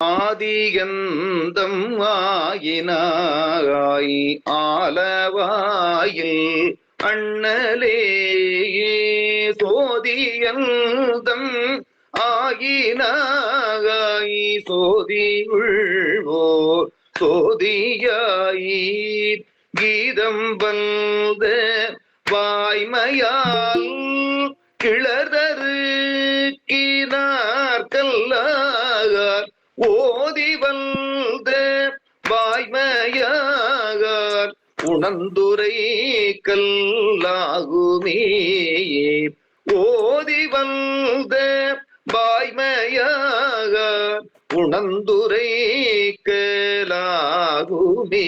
ஆதியந்தம் ஆயினாய் ஆலவாயில் அண்ணலே சோதியந்தம் ஆயினாய் சோதி உள்வோ சோதியாயி கீதம் வந்த வாய்மையால் கிளர்தரு கீனார்கல்லார் ஓதி வந்த வாய்மையார் உணர்ந்துரை கல்லாகுமே ஓதி வந்த வாய்மையார் உணர்ந்துரை கலாகுமே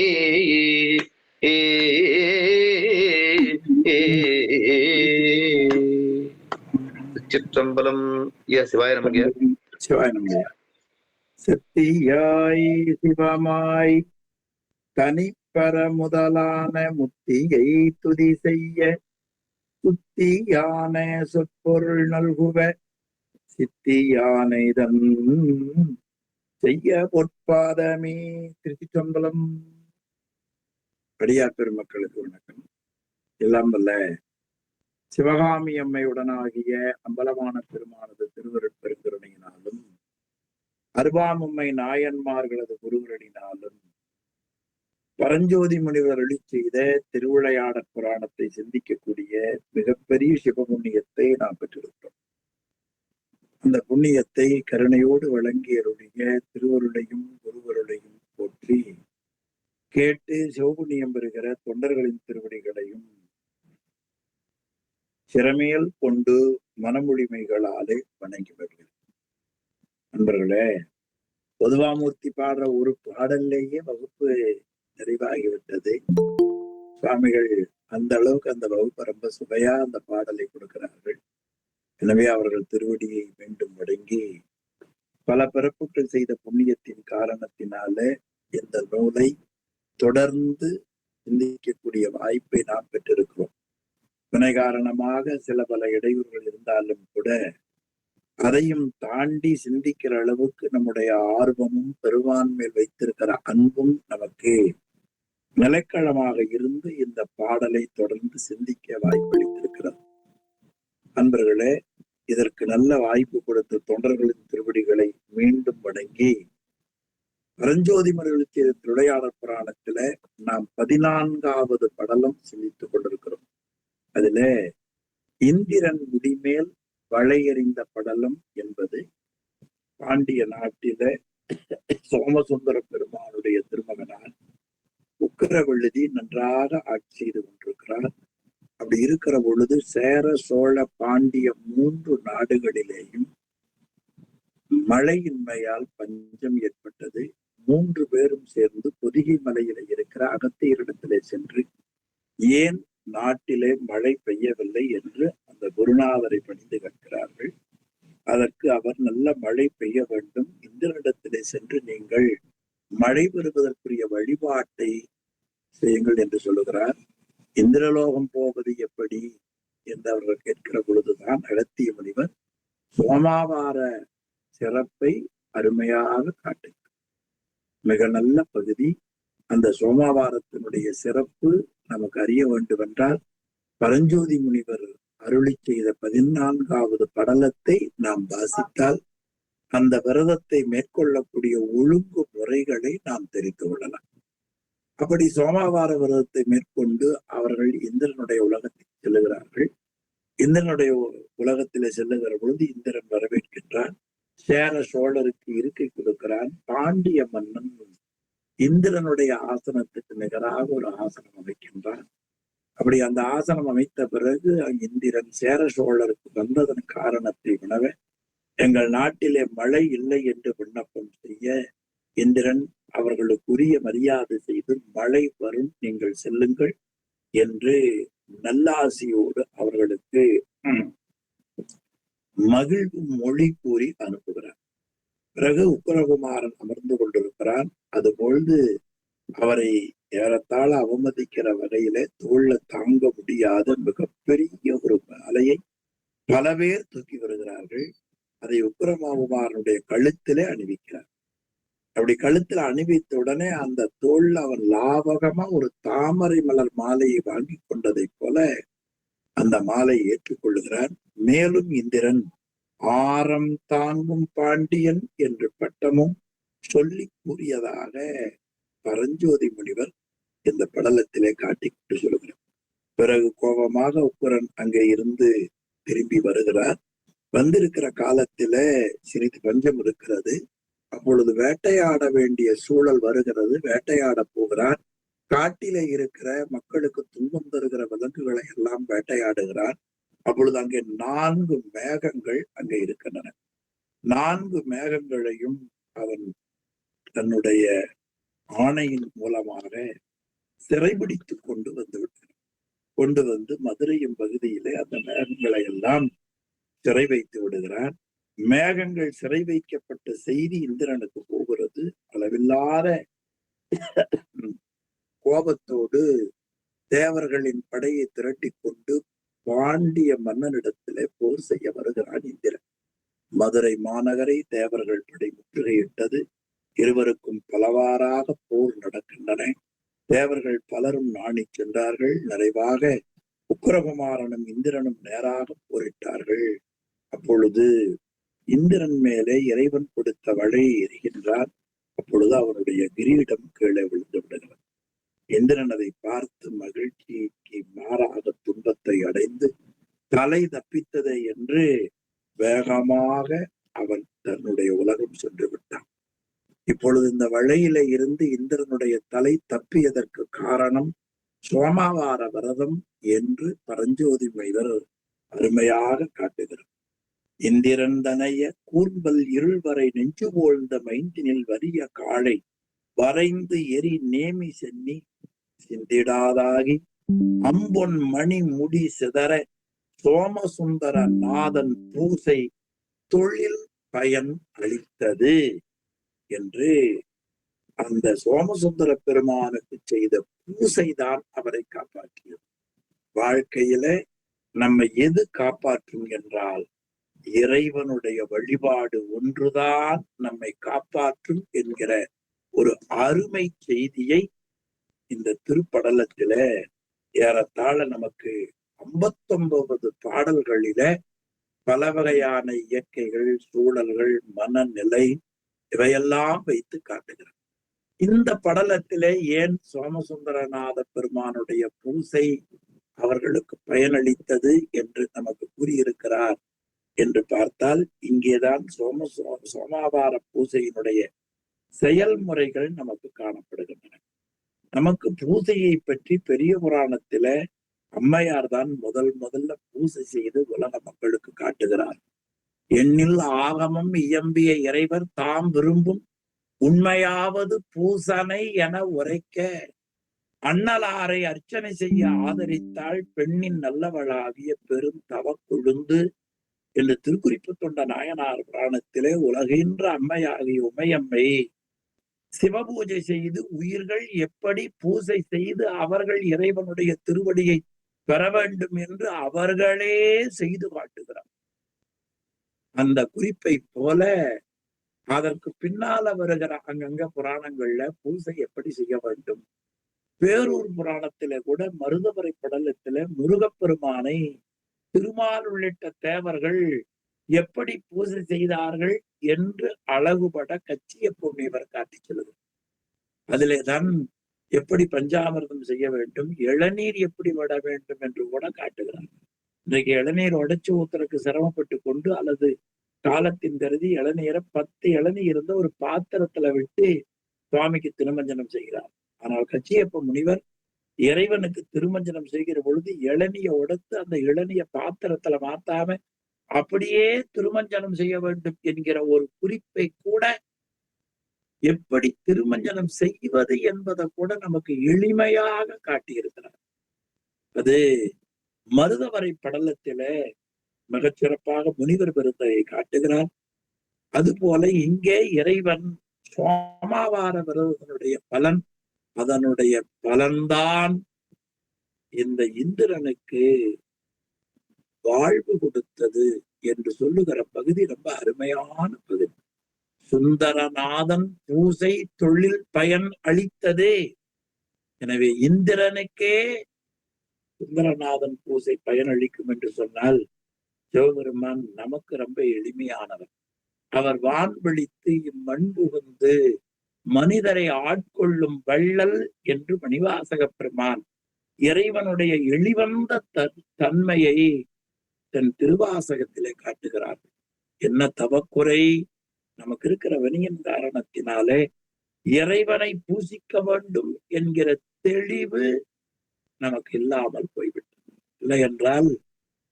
சிற்றம்பலம். சிவாய நமக. சிவாய நமக. சத்தியாய் சிவமாய் தனிப்பர முதலான முத்தியை துதி செய்ய சுத்தியான சொற்பொருள் நல்குவ சித்தியானைதன் செய்ய பொற்பாதமே. திருச்சிற்றம்பலம். அடியார் பெருமக்களுக்கு வணக்கம். எல்லாம் வல்ல சிவகாமி அம்மையுடனாகிய அம்பலமான பெருமானது திருவருட்பெருங்கருணையினாலும் அருவாமம்மை நாயன்மார்களது குருவரடினாலும் பரஞ்சோதி முனிவர் அருளி செய்த திருவிளையாடற் புராணத்தை சிந்திக்கக்கூடிய மிகப்பெரிய சிவபுண்ணியத்தை நாம் பெற்றிருக்கிறோம். அந்த புண்ணியத்தை கருணையோடு வழங்கி அருளிய திருவருளையும் குருவருளையும் போற்றி கேட்டு சிவபுண்ணியம் பெறுகிற தொண்டர்களின் திருவடிகளையும் சிறமேல் கொண்டு மனமொழிமைகளாலே வணங்கி வருகிறது. நண்பர்களே, பொதுவாமூர்த்தி பாடுற ஒரு பாடல்லேயே வகுப்பு நிறைவாகிவிட்டது. சுவாமிகள் அந்த அளவுக்கு அந்த வகுப்பு ரொம்ப சுவையா அந்த பாடலை கொடுக்கிறார்கள். எனவே அவர்கள் திருவடியை மீண்டும் வணங்கி பல பிறப்புகள் செய்த புண்ணியத்தின் காரணத்தினால இந்த நூலை தொடர்ந்து சிந்திக்கக்கூடிய வாய்ப்பை நாம் பெற்றிருக்கிறோம். வினை காரணமாக சில பல இடையூறுகள் இருந்தாலும் கூட அதையும் தாண்டி சிந்திக்கிற அளவுக்கு நம்முடைய ஆர்வமும் பெருவான்மையில் வைத்திருக்கிற அன்பும் நமக்கு நிலைக்களமாக இருந்து இந்த பாடலை தொடர்ந்து சிந்திக்க வாய்ப்பளித்திருக்கிறது. அன்பர்களே, இதற்கு நல்ல வாய்ப்பு கொடுத்த தொண்டர்களின் திருவடிகளை மீண்டும் வணங்கி பரஞ்சோதி முனிவர் செய்த திருவிளையாடற் புராணத்துல நாம் 14வது படலம் சிந்தித்துக் கொண்டிருக்கிறோம். அதுல இந்திரன் முடிமேல் வளையறிந்த படலம் என்பது பாண்டிய நாட்டில சோமசுந்தர பெருமானுடைய திருமகனார் உக்கிரவெழுதி நன்றாக ஆட்சி செய்து கொண்டிருக்கிறார். அப்படி இருக்கிற பொழுது சேர சோழ பாண்டிய 3 நாடுகளிலேயும் மழையின்மையால் பஞ்சம் ஏற்பட்டது. 3 பேரும் சேர்ந்து பொதிகை மலையில இருக்கிற அகத்தியரிடத்திலே சென்று ஏன் நாட்டிலே மழை பெய்யவில்லை என்று அந்த குருநாதரை பணிந்து கேட்கிறார்கள். அதற்கு அவர் நல்ல மழை பெய்ய வேண்டும், இந்திரனிடத்திலே சென்று நீங்கள் மழை பெறுவதற்குரிய வழிபாட்டை செய்யுங்கள் என்று சொல்லுகிறார். இந்திரலோகம் போவது எப்படி என்று அவர்கள் கேட்கிற பொழுதுதான் அகத்திய முனிவர் சோமாவார சிறப்பை அருமையாக காட்டுகிறார். மிக நல்ல பகுதி. அந்த சோமாவாரத்தினுடைய சிறப்பு நமக்கு அறிய வேண்டும் என்றால் பரஞ்சோதி முனிவர் அருளி செய்த 14வது படலத்தை நாம் வாசித்தால் அந்த விரதத்தை மேற்கொள்ளக்கூடிய ஒழுங்கு முறைகளை நாம் தெரிந்து கொள்ளலாம். அப்படி சோமாவார விரதத்தை மேற்கொண்டு அவர்கள் இந்திரனுடைய உலகத்தில் செல்லுகிறார்கள். இந்திரனுடைய உலகத்திலே செல்லுகிற பொழுது இந்திரன் வரவேற்கின்றான். சேர சோழருக்கு இருக்கை கொடுக்கிறான். பாண்டிய மன்னன் இந்திரனுடைய ஆசனத்துக்கு நிகராக ஒரு ஆசனம் அமைக்கின்றான். அப்படி அந்த ஆசனம் அமைத்த பிறகு இந்திரன் சேர சோழருக்கு வந்ததன் காரணத்தை உணவ எங்கள் நாட்டிலே மழை இல்லை என்று விண்ணப்பம் செய்ய இந்திரன் அவர்களுக்குரிய மரியாதை செய்து மழை வரும், நீங்கள் செல்லுங்கள் என்று நல்லாசியோடு அவர்களுக்கு மகிழ்வு மொழி கூறி அனுப்புகிறார். பிறகு உக்கிரகுமாரன் அமர்ந்து கொண்டிருக்கிறான். அதுபொழுது அவரை ஏறத்தாழ அவமதிக்கிற வகையில தோல்ல தாங்க முடியாத மிகப்பெரிய ஒரு அலையை பல பேர் தூக்கி வருகிறார்கள். அதை உக்கிரகுமாரனுடைய கழுத்திலே அணிவிக்கிறார். அப்படி கழுத்துல அணிவித்த உடனே அந்த தோல்ல அவன் லாவகமா ஒரு தாமரை மலர் மாலையை வாங்கி கொண்டதை போல அந்த மாலையை ஏற்றுக்கொள்ளுகிறான். மேலும் இந்திரன் ஆரம் தாங்கும் பாண்டியன் என்று பட்டமும் சொல்லி கூறியதாக பரஞ்சோதி முனிவர் இந்த படலத்திலே காட்டிக்கிட்டு சொல்லுகிறார். பிறகு கோபமாக உக்குரன் அங்கே இருந்து திரும்பி வருகிறார். வந்திருக்கிற காலத்தில சிறிது பஞ்சம் இருக்கிறது. அப்பொழுது வேட்டையாட வேண்டிய சூழல் வருகிறது. வேட்டையாட போகிறார். காட்டிலே இருக்கிற மக்களுக்கு துன்பம் தருகிற விலங்குகளை எல்லாம் வேட்டையாடுகிறார். அப்பொழுது அங்கே 4 மேகங்கள் அங்கே இருக்கின்றன. 4 மேகங்களையும் அவன் தன்னுடைய ஆணையின் மூலமாக சிறைபிடித்து கொண்டு வந்து மதுரையின் பகுதியிலே அந்த மேகங்களை எல்லாம் சிறை வைத்து விடுகிறார். மேகங்கள் சிறை வைக்கப்பட்ட செய்தி இந்திரனுக்கு போகிறது. அளவில்லாத கோபத்தோடு தேவர்களின் படையை திரட்டி கொண்டு பாண்டிய மன்னனிடத்திலே போர் செய்ய வருகிறான் இந்திரன். மதுரை மாநகரை தேவர்கள் படை முற்றுகையிட்டது. இருவருக்கும் பலவாறாக போர் நடக்கின்றன. தேவர்கள் பலரும் நாணி சென்றார்கள். நிறைவாக உக்கிரகுமாரனும் இந்திரனும் நேராக போரிட்டார்கள். அப்பொழுது இந்திரன் மேலே இறைவன் கொடுத்த வலையை எறிகின்றார். அப்பொழுது அவனுடைய கிரீடம் கீழே விழுந்து விடுகிறது. இந்திரன் அதை பார்த்து மகிழ்ச்சிக்கு மாறாக துன்பத்தை அடைந்து தலை தப்பித்ததை என்று வேகமாக அவன் தன்னுடைய உலகம் சென்று விட்டான். இப்பொழுது இந்த வலையில இருந்து இந்திரனுடைய தலை தப்பியதற்கு காரணம் சோமாவார விரதம் என்று பரஞ்சோதி மைவர் அருமையாக காட்டுகிறார். இந்திரன் தனைய கூர்ம்பல் இருள்வரை நெஞ்சு போழ்ந்த மைந்தினில் வறிய காளை வரைந்து எரி நேமி சென்னி சிந்திடாதாகி அம்பொன் மணி முடி சிதற சோமசுந்தர நாதன் பூசை தொழில் பயன் அளித்தது என்று அந்த சோமசுந்தர பெருமானுக்கு செய்த பூசைதான் அவரை காப்பாற்றியது. வாழ்க்கையில நம்ம எது காப்பாற்றும் என்றால் இறைவனுடைய வழிபாடு ஒன்றுதான் நம்மை காப்பாற்றும் என்கிற ஒரு அருமை செய்தியை இந்த திருப்படலத்தில ஏறத்தாழ நமக்கு 59 பாடல்களில பல வகையான இயற்கைகள், சூழல்கள், மனநிலை இவையெல்லாம் வைத்து காட்டுகிறார். இந்த படலத்திலே ஏன் சோமசுந்தரநாத பெருமானுடைய பூசை அவர்களுக்கு பயனளித்தது என்று நமக்கு கூறியிருக்கிறார் என்று பார்த்தால் இங்கேதான் சோமாவார பூசையினுடைய செயல்முறைகள் நமக்கு காணப்படுகின்றன. நமக்கு பூசையை பற்றி பெரிய புராணத்தில அம்மையார் தான் முதல்ல பூசை செய்து உலக மக்களுக்கு காட்டுகிறார். எண்ணில் ஆகமம் இயம்பிய இறைவர் தாம் விரும்பும் உண்மையாவது பூசனை என உரைக்க அண்ணலாரை அர்ச்சனை செய்ய ஆதரித்தாள் பெண்ணின் நல்லவளாகிய பெரும் தவக்கொழுந்து என்று திருக்குறிப்பு தொண்ட நாயனார் புராணத்திலே உலகின்ற அம்மையாகிய உமையம்மை சிவபூஜை செய்து உயிர்கள் எப்படி பூசை செய்து அவர்கள் இறைவனுடைய திருவடியை பெற வேண்டும் என்று அவர்களே செய்து காட்டுகிறார். அந்த குறிப்பை போல அதற்கு பின்னால வருகிற அங்கங்க புராணங்கள்ல பூசை எப்படி செய்ய வேண்டும். பேரூர் புராணத்தில கூட மருதவரை படலத்தில முருகப்பெருமானை திருமால் உள்ளிட்ட தேவர்கள் எப்படி பூஜை செய்தார்கள் என்று அழகுபட கச்சியப்ப முனிவர் காட்டி சொல்லுது. அதிலேதான் எப்படி பஞ்சாமிர்தம் செய்ய வேண்டும், இளநீர் எப்படி விட வேண்டும் என்று கூட காட்டுகிறார். இன்றைக்கு இளநீர் உடைச்சு ஊத்துறதுக்கு சிரமப்பட்டு கொண்டு அல்லது காலத்தின் கருதி இளநீரை 10 இளநீர் இருந்த ஒரு பாத்திரத்துல விட்டு சுவாமிக்கு திருமஞ்சனம் செய்கிறார். ஆனால் கச்சியப்ப முனிவர் இறைவனுக்கு திருமஞ்சனம் செய்கிற பொழுது இளநிய உடைத்து அந்த இளநிய பாத்திரத்துல மாத்தாம அப்படியே திருமஞ்சனம் செய்ய வேண்டும் என்கிற ஒரு குறிப்பை கூட, எப்படி திருமஞ்சனம் செய்வது என்பதை கூட நமக்கு எளிமையாக காட்டியிருக்கிறார். அது மருதவரை படலத்தில மிகச்சிறப்பாக முனிவர் பெருந்தையை காட்டுகிறார். அதுபோல இங்கே இறைவன் சோமாவார விரதத்தினுடைய பலன், அதனுடைய பலன்தான் இந்த இந்திரனுக்கு வாழ்வு கொடுத்தது என்று சொல்லுகிற பகுதி ரொம்ப அருமையான பகுதி. சுந்தரநாதன் பூசை தொழில் பயன் அளித்ததே. எனவே இந்திரனுக்கே சுந்தரநாதன் பூசை பயனளிக்கும் என்று சொன்னால் சிவபெருமான் நமக்கு ரொம்ப எளிமையானவர். அவர் வான்வழித்து இம்மண் புகுந்து மனிதரை ஆட்கொள்ளும் வள்ளல் என்று மணிவாசக பெருமான் இறைவனுடைய எளிவந்த தன்மையை தன் திருவாசகத்திலே காட்டுகிறார். என்ன தவக்குறை? நமக்கு இருக்கிற வணியின் காரணத்தினாலே இறைவனை பூசிக்க வேண்டும் என்கிற தெளிவு நமக்கு இல்லாமல் போய்விட்டது. இல்லை என்றால்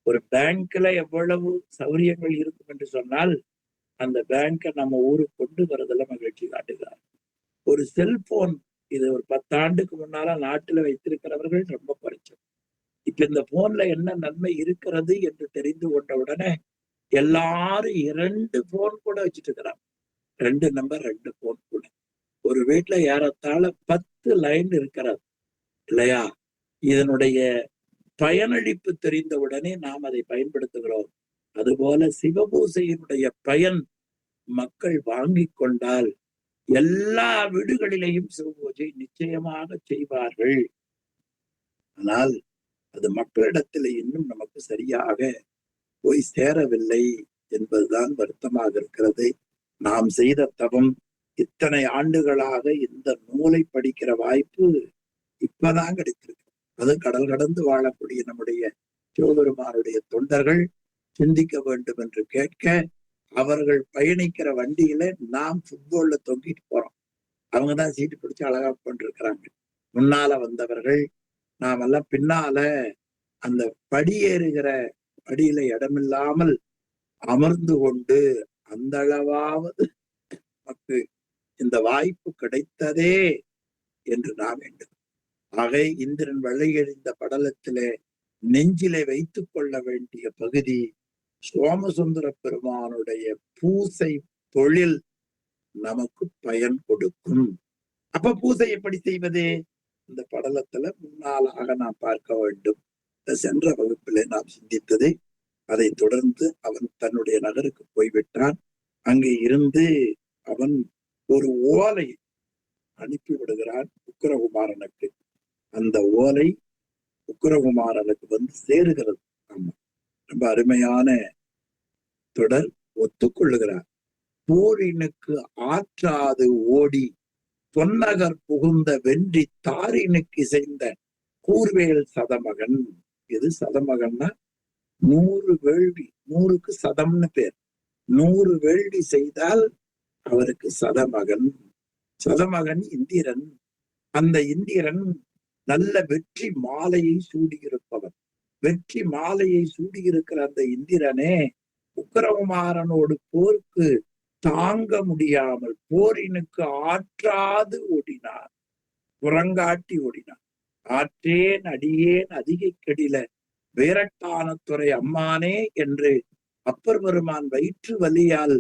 ஒரு பேங்க்ல எவ்வளவு சௌரியங்கள் இருக்கும் என்று சொன்னால் அந்த பேங்கை நம்ம ஊருக்கு கொண்டு வரதுல மகிழ்ச்சி காட்டுகிறார். ஒரு செல்போன், இது ஒரு 10 ஆண்டுக்கு முன்னால நாட்டுல வைத்திருக்கிறவர்கள் ரொம்ப குறைச்சம். இப்ப இந்த போன்ல என்ன நன்மை இருக்கிறது என்று தெரிந்து கொண்ட உடனே எல்லாரும் 2 போன் கூட வச்சுட்டு இருக்கிறாங்க. 2 நம்பர் 2 போன் கூட. ஒரு வீட்டுல ஏறத்தாழ 10 லைன் இருக்கிறது இல்லையா? இதனுடைய பயனளிப்பு தெரிந்தவுடனே நாம் அதை பயன்படுத்துகிறோம். அதுபோல சிவபூசையினுடைய பயன் மக்கள் வாங்கி கொண்டால் எல்லா வீடுகளிலேயும் சிவபூஜை நிச்சயமாக செய்வார்கள். ஆனால் அது மக்களிடத்தில் இன்னும் நமக்கு சரியாக போய் சேரவில்லை என்பதுதான் வருத்தமாக இருக்கிறது. நாம் செய்த தவம் இத்தனை ஆண்டுகளாக இந்த நூலை படிக்கிற வாய்ப்பு இப்பதான் கிடைத்திருக்கு. அது கடல் கடந்து வாழக்கூடிய நம்முடைய சிவபெருமானுடைய தொண்டர்கள் சிந்திக்க வேண்டும் என்று கேட்க, அவர்கள் பயணிக்கிற வண்டியில நாம் ஃபுட்பால்ல தொங்கிட்டு போறோம். அவங்கதான் சீட்டு பிடிச்சு அழகா பண்ணிருக்கிறாங்க. முன்னால வந்தவர்கள் நாம் எல்லாம் பின்னால அந்த படியேறுகிற படியில இடமில்லாமல் அமர்ந்து கொண்டு அந்த அளவாவது நமக்கு இந்த வாய்ப்பு கிடைத்ததே என்று நாம் வேண்டும். ஆக இந்திரன் வெள்ளையெறிந்த படலத்திலே நெஞ்சிலே வைத்துக் கொள்ள வேண்டிய பகுதி சோமசுந்தர பெருமானுடைய பூசை தொழில் நமக்கு பயன் கொடுக்கும். அப்ப பூசை எப்படி செய்வது? இந்த படலத்துல முன்னாலாக நாம் பார்க்க வேண்டும். சென்ற வகுப்பிலே நாம் சிந்தித்தது. அதை தொடர்ந்து அவன் தன்னுடைய நகருக்கு போய்விட்டான். அங்கே இருந்து அவன் ஒரு ஓலை அனுப்பி விடுகிறான் உக்கிரகுமாரனுக்கு. அந்த ஓலை உக்கிரகுமாரனுக்கு வந்து சேருகிறது. ஆமா, ரொம்ப அருமையான தொடர். ஒத்துக்கொள்ளுகிறார். போரினுக்கு ஆற்றாது ஓடி பொன்னகர் புகுந்த வென்றி தாரினுக்கு இசைந்த கூர்வேல் சதமகன். இது சதமகன்னா 100 வேள்வி. 100க்கு சதம்னு பேர். 100 வேள்வி செய்தால் அவருக்கு சதமகன். சதமகன் இந்திரன். அந்த இந்திரன் நல்ல வெற்றி மாலையை சூடியிருப்பவன். வெற்றி மாலையை சூடியிருக்கிற அந்த இந்திரனே உக்கிரகுமாரனோடு போருக்கு தாங்க முடியாமல் போரினுக்கு ஆற்றாது ஓடினார். புறங்காட்டி ஓடினார். ஆற்றேன் அடியேன் அதிகை கெடில வேரட்டான துறை அம்மானே என்று அப்பர் பெருமான் வயிற்று வலியால்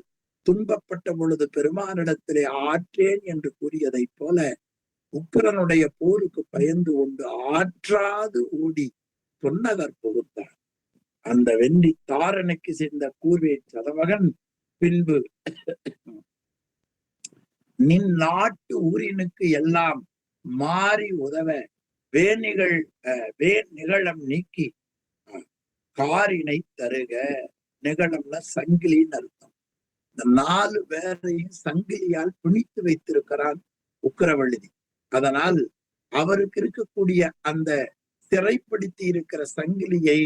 துன்பப்பட்ட பொழுது பெருமானிடத்திலே ஆற்றேன் என்று கூறியதை போல உக்கிரனுடைய போருக்கு பயந்து கொண்டு ஆற்றாது ஓடி பொன்னகர் புகுத்தார். அந்த வெண்டி தாரனுக்கு சேர்ந்த கூர்வேல் சதமகன் பின்பு நின் நாட்டு ஊரினுக்கு எல்லாம் மாறி உதவ வேன் நிகழம் நீக்கி காரினை தருக. நிகழம்னா சங்கிலின்னு அர்த்தம். இந்த 4 பேரையும் சங்கிலியால் பிணித்து வைத்திருக்கிறான் உக்கிரவழுதி. அதனால் அவருக்கு இருக்கக்கூடிய அந்த சிறைப்படுத்தி இருக்கிற சங்கிலியை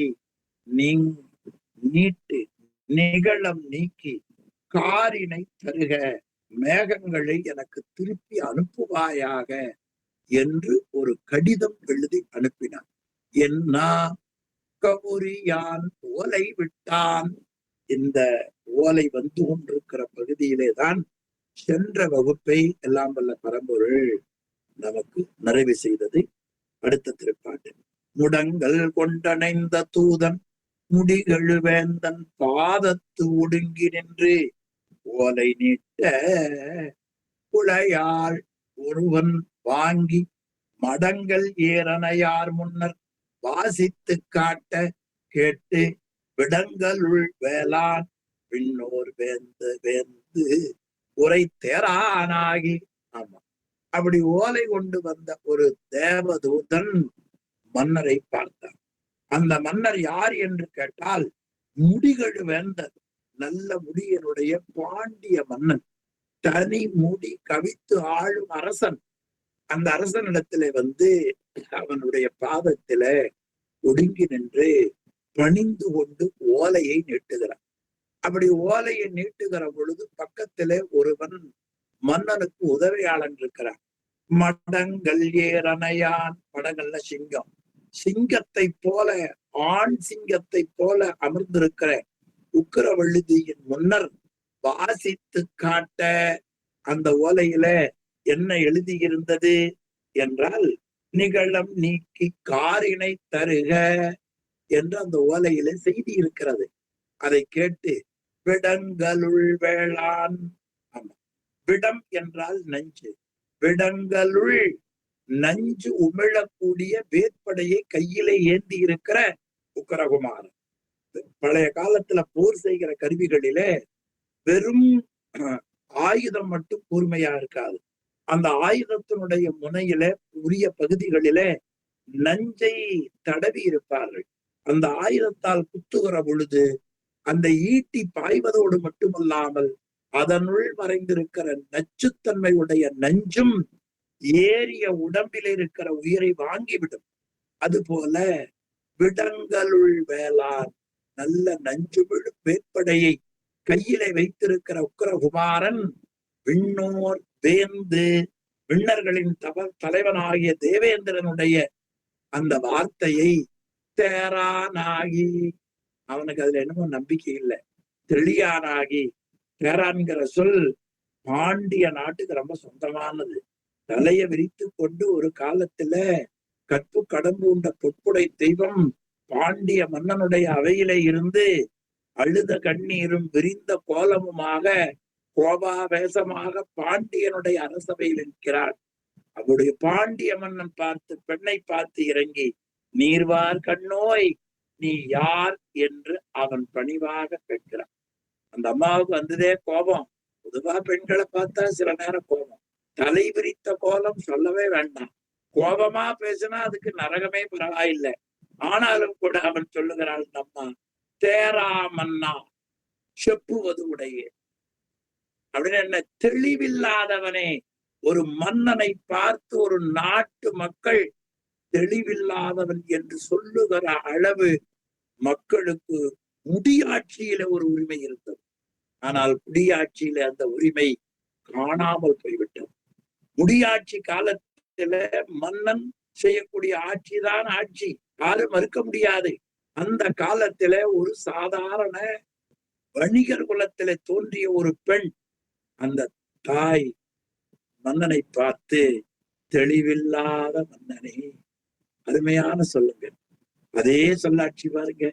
நீட்டு நிகழம் நீக்கி காரினை தருக, மேகங்களை எனக்கு திருப்பி அனுப்புவாயாக என்று ஒரு கடிதம் எழுதி அனுப்பினார். என்ன கவுரியான் ஓலை விட்டான். இந்த ஓலை வந்து கொண்டிருக்கிற பகுதியிலே தான் சென்ற வகுப்பை எல்லாம் வல்ல பரம்பொருள் நமக்கு நிறைவு செய்தது. அடுத்த திருப்பாட்டு. முடங்கள் கொண்டணைந்த தூதன் முடிகழுவேந்தன் பாதத்து ஒடுங்கி நின்று ஓலை நீட்ட குழையாள் ஒருவன் வாங்கி மடங்கள் ஏறனையார் முன்னர் வாசித்து காட்ட கேட்டு விடங்களுள் வேளாண் பின்னோர் வேந்து உரை தேரானாகி. ஆமா, அப்படி ஓலை கொண்டு வந்த ஒரு தேவதூதன் மன்னரை பார்த்தார். அந்த மன்னர் யார் என்று கேட்டால் முடிகள் வேந்தர், நல்ல முடியனுடைய பாண்டிய மன்னன், தனி முடி கவித்து ஆளும் அரசன். அந்த அரசனிடத்திலே வந்து அவனுடைய பாதத்தில ஒடுங்கி நின்று பணிந்து கொண்டு ஓலையை நீட்டுகிறான். அப்படி ஓலையை நீட்டுகிற பொழுது பக்கத்திலே ஒருவன் மன்னனுக்கு உதவியாளன் இருக்கிறான். மடங்கள் ஏறனையான், மடங்கள்ல சிங்கம், சிங்கத்தை போல, ஆண் சிங்கத்தை போல அமர்ந்திருக்கிற உக்கிரவழுதியின் முன்னர் வாசித்து காட்ட அந்த ஓலையில என்ன எழுதியிருந்தது என்றால், நிகழம் நீக்கி காரினை தருக என்று அந்த ஓலையில செய்தி இருக்கிறது. அதை கேட்டு விடங்களுள் வேளாண், ஆமா, விடம் என்றால் நஞ்சு, விடங்களுள் நஞ்சு உமிழக்கூடிய வேற்படையை கையிலே ஏந்தி இருக்கிற உக்கிரகுமாரன். பழைய காலத்துல போர் செய்கிற கருவிகளிலே வெறும் ஆயுதம் மட்டும் கூர்மையா இருக்காது. அந்த ஆயுதத்தினுடைய முனையில உரிய பகுதிகளிலே நஞ்சை தடவி இருப்பார்கள். அந்த ஆயுதத்தால் குத்துகிற பொழுது அந்த ஈட்டி பாய்வதோடு மட்டுமல்லாமல் அதனுள் மறைந்திருக்கிற நச்சுத்தன்மையுடைய நஞ்சும் ஏறிய உடம்பில் இருக்கிற உயிரை வாங்கிவிடும். அதுபோல விடங்களுள் வேளாண், நல்ல நஞ்சு விழு வேற்படையை கையிலே வைத்திருக்கிற உக்கிரகுமாரன் விண்ணோர் வேந்து, விண்ணர்களின் தலைவனாகிய தேவேந்திரனுடைய அந்த வார்த்தையை தேரானாகி, அவனுக்கு அதுல என்னமோ நம்பிக்கை இல்லை, தெளியானாகி. தேரான்கிற சொல் பாண்டிய நாட்டுக்கு ரொம்ப சொந்தமானது. தலையை விரித்து கொண்டு ஒரு காலத்துல கற்பு கடம்பு உண்ட பொற்புடை தெய்வம் பாண்டிய மன்னனுடைய அவையிலே இருந்து அழுத கண்ணீரும் விரிந்த கோலமுமாக கோபாவேசமாக பாண்டியனுடைய அரசவையில் இருக்கிறார். அவருடைய பாண்டிய மன்னன் பார்த்து பெண்ணை பார்த்து இறங்கி, நீர்வார் கண்ணோய் நீ யார் என்று அவன் பணிவாக கேட்கிறான். அந்த அம்மாவுக்கு வந்ததே கோபம். பொதுவா பெண்களை பார்த்தா சில நேரம் கோபம், தலை விரித்த கோலம் சொல்லவே வேண்டாம். கோபமா பேசினா அதுக்கு நரகமே பரவாயில்லை. ஆனாலும் கூட அவன் சொல்லுகிறாள், அம்மா தேரா மன்னா செப்புவது உடையே அப்படின்னு. என்ன தெளிவில்லாதவனே, ஒரு மன்னனை பார்த்து ஒரு நாட்டு மக்கள் தெளிவில்லாதவன் என்று சொல்லுகிற அளவு மக்களுக்கு முடியாட்சியில ஒரு உரிமை இருந்தது. ஆனால் குடியாட்சியில அந்த உரிமை காணாமல் போய்விட்டது. முடியாட்சி காலத்துல மன்னன் செய்யக்கூடிய ஆட்சிதான் ஆட்சி, யாரும் மறுக்க முடியாது. அந்த காலத்துல ஒரு சாதாரண வணிகர் குலத்தில தோன்றிய ஒரு பெண், அந்த தாய் மன்னனை பார்த்து, தெளிவில்லாத மன்னனே, அருமையான சொல்லுங்க, அதே சொல்லாட்சி பாருங்க,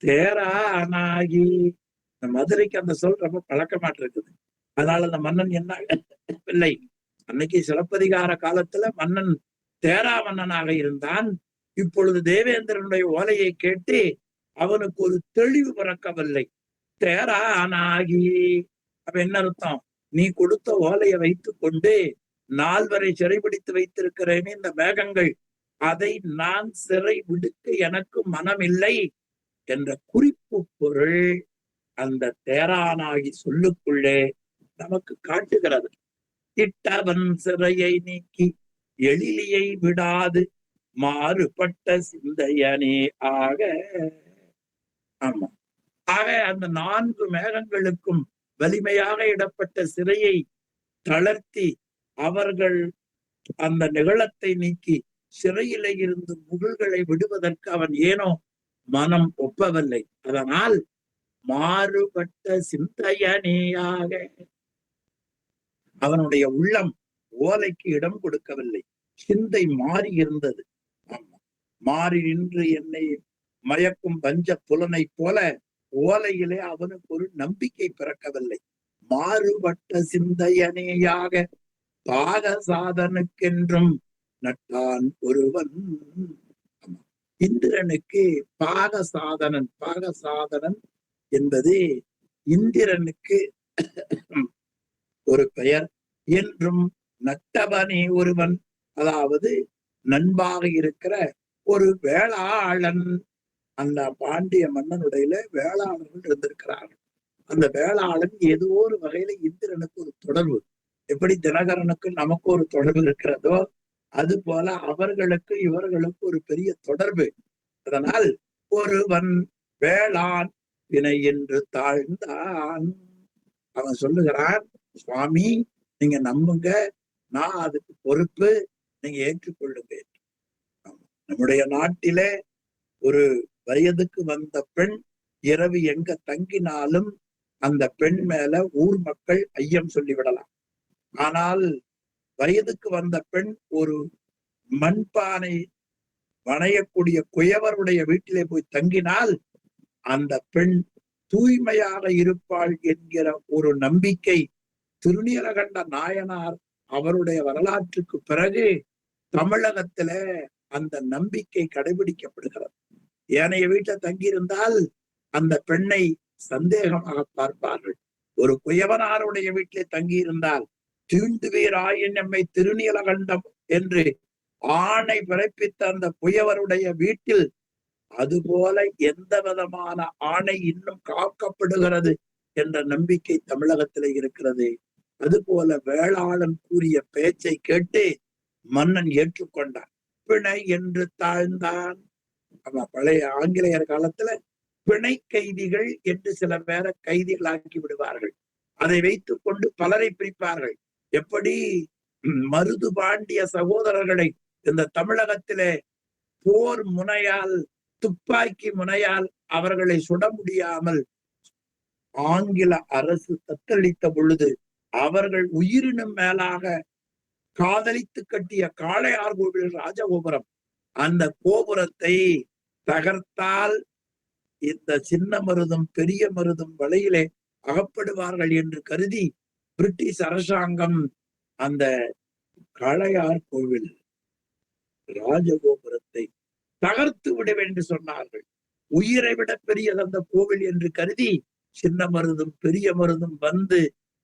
தேரானாகி. மதுரைக்கு அந்த சொல் ரொம்ப பழக்கமாட்டு இருக்குது. அதனால அந்த மன்னன் என்ன இல்லை, அன்னைக்கு சிலப்பதிகார காலத்துல மன்னன் தேரா மன்னனாக இருந்தான். இப்பொழுது தேவேந்திரனுடைய ஓலையை கேட்டு அவனுக்கு ஒரு தெளிவு பிறக்கவில்லை. தேரானாகி அப்ப என்ன அர்த்தம்? நீ கொடுத்த ஓலையை வைத்துக் கொண்டு நால்வரை சிறைபிடித்து வைத்திருக்கிறேனே இந்த மேகங்கள், அதை நான் சிறை விடுக்க எனக்கு மனமில்லை என்ற குறிப்பு பொருள் அந்த தேரானாகி சொல்லுக்குள்ளே நமக்கு காட்டுகிறது. இட்டவன் சிறையை நீக்கி எழிலியை விடாது மாறுபட்ட சிந்தையனே ஆக. ஆமா, ஆக அந்த 4 மேகங்களுக்கும் வலிமையாக இடப்பட்ட சிறையை தளர்த்தி அவர்கள் அந்த நிகழத்தை நீக்கி சிறையில இருந்து முகில்களை விடுவதற்கு அவன் ஏனோ மனம் ஒப்பவில்லை. அதனால் மாறுபட்ட சிந்தையனேயாக அவனுடைய உள்ளம் ஓலைக்கு இடம் கொடுக்கவில்லை. சிந்தை மாறி இருந்தது. ஆமா, மாறி நின்று என்னை மயக்கும் பஞ்ச புலனை போல ஓலையிலே அவனுக்கு ஒரு நம்பிக்கை பிறக்கவில்லை. மாறுபட்ட சிந்தையனேயாக பாக சாதனுக்கென்றும் நட்டான் ஒருவன். இந்திரனுக்கு பாக சாதனன் என்பது இந்திரனுக்கு ஒரு பெயர். என்றும் நட்டவனே ஒருவன், அதாவது நண்பாக இருக்கிற ஒரு வேளாளன். அந்த பாண்டிய மன்னனுடைய வேளாளர்கள் இருந்திருக்கிறார்கள். அந்த வேளாளன் ஏதோ ஒரு வகையில இந்திரனுக்கு ஒரு தொடர்பு, எப்படி தினகரனுக்கு நமக்கு ஒரு தொடர்பு இருக்கிறதோ அது போல அவர்களுக்கு இவர்களுக்கு ஒரு பெரிய தொடர்பு. அதனால் ஒருவன் வேளாண் வினை என்று தாழ்ந்தான். அவன் சொல்லுகிறான், சுவாமி நீங்க நம்புங்க, நான் அதுக்கு பொறுப்பு, நீங்க ஏற்றுக்கொள்ளுங்க. நம்முடைய நாட்டிலே ஒரு வயதுக்கு வந்த பெண் இரவு எங்க தங்கினாலும் அந்த பெண் மேல ஊர் மக்கள் ஐயம் சொல்லிவிடலாம். ஆனால் வயதுக்கு வந்த பெண் ஒரு மண்பானை வணையக்கூடிய குயவருடைய வீட்டிலே போய் தங்கினால் அந்த பெண் தூய்மையாக இருப்பாள் என்கிற ஒரு நம்பிக்கை திருநீலகண்ட நாயனார் அவருடைய வரலாற்றுக்கு பிறகு தமிழகத்தில அந்த நம்பிக்கை கடைபிடிக்கப்படுகிறது. ஏனைய வீட்டில் தங்கியிருந்தால் அந்த பெண்ணை சந்தேகமாக பார்ப்பார்கள். ஒரு குயவனாருடைய வீட்டிலே தங்கியிருந்தால் தீண்டுவீராயின் எம்மை திருநீலகண்டம் என்று ஆணை பிறப்பித்த அந்த குயவருடைய வீட்டில் அதுபோல எந்த விதமான ஆணை இன்னும் காக்கப்படுகிறது என்ற நம்பிக்கை தமிழகத்திலே இருக்கிறது. அதுபோல வேளாளன் கூறிய பேச்சை கேட்டு மன்னன் ஏற்றுக்கொண்டான். பிணை என்று தாழ்ந்தான். பழைய ஆங்கிலேயர் காலத்துல பிணை கைதிகள் என்று சில பேரை கைதிகளாக்கி விடுவார்கள். அதை வைத்துக் கொண்டு பலரை பிரிப்பார்கள். எப்படி மருது பாண்டிய சகோதரர்களை இந்த தமிழகத்திலே போர் முனையால் துப்பாக்கி முனையால் அவர்களை சுட முடியாமல் ஆங்கில அரசு தத்தளித்த பொழுது அவர்கள் உயிரினும் மேலாக காதலித்து கட்டிய காளையார் கோவில் ராஜகோபுரம், அந்த கோபுரத்தை தகர்த்தால் இந்த சின்ன மருதும் பெரிய மருதும் வலையிலே அகப்படுவார்கள் என்று கருதி பிரிட்டிஷ் அரசாங்கம் அந்த காளையார் கோவில் ராஜகோபுரத்தை தகர்த்து விட என்று சொன்னார்கள். உயிரை விட பெரியது அந்த கோவில் என்று கருதி சின்ன மருதும் பெரிய மருதும் வந்து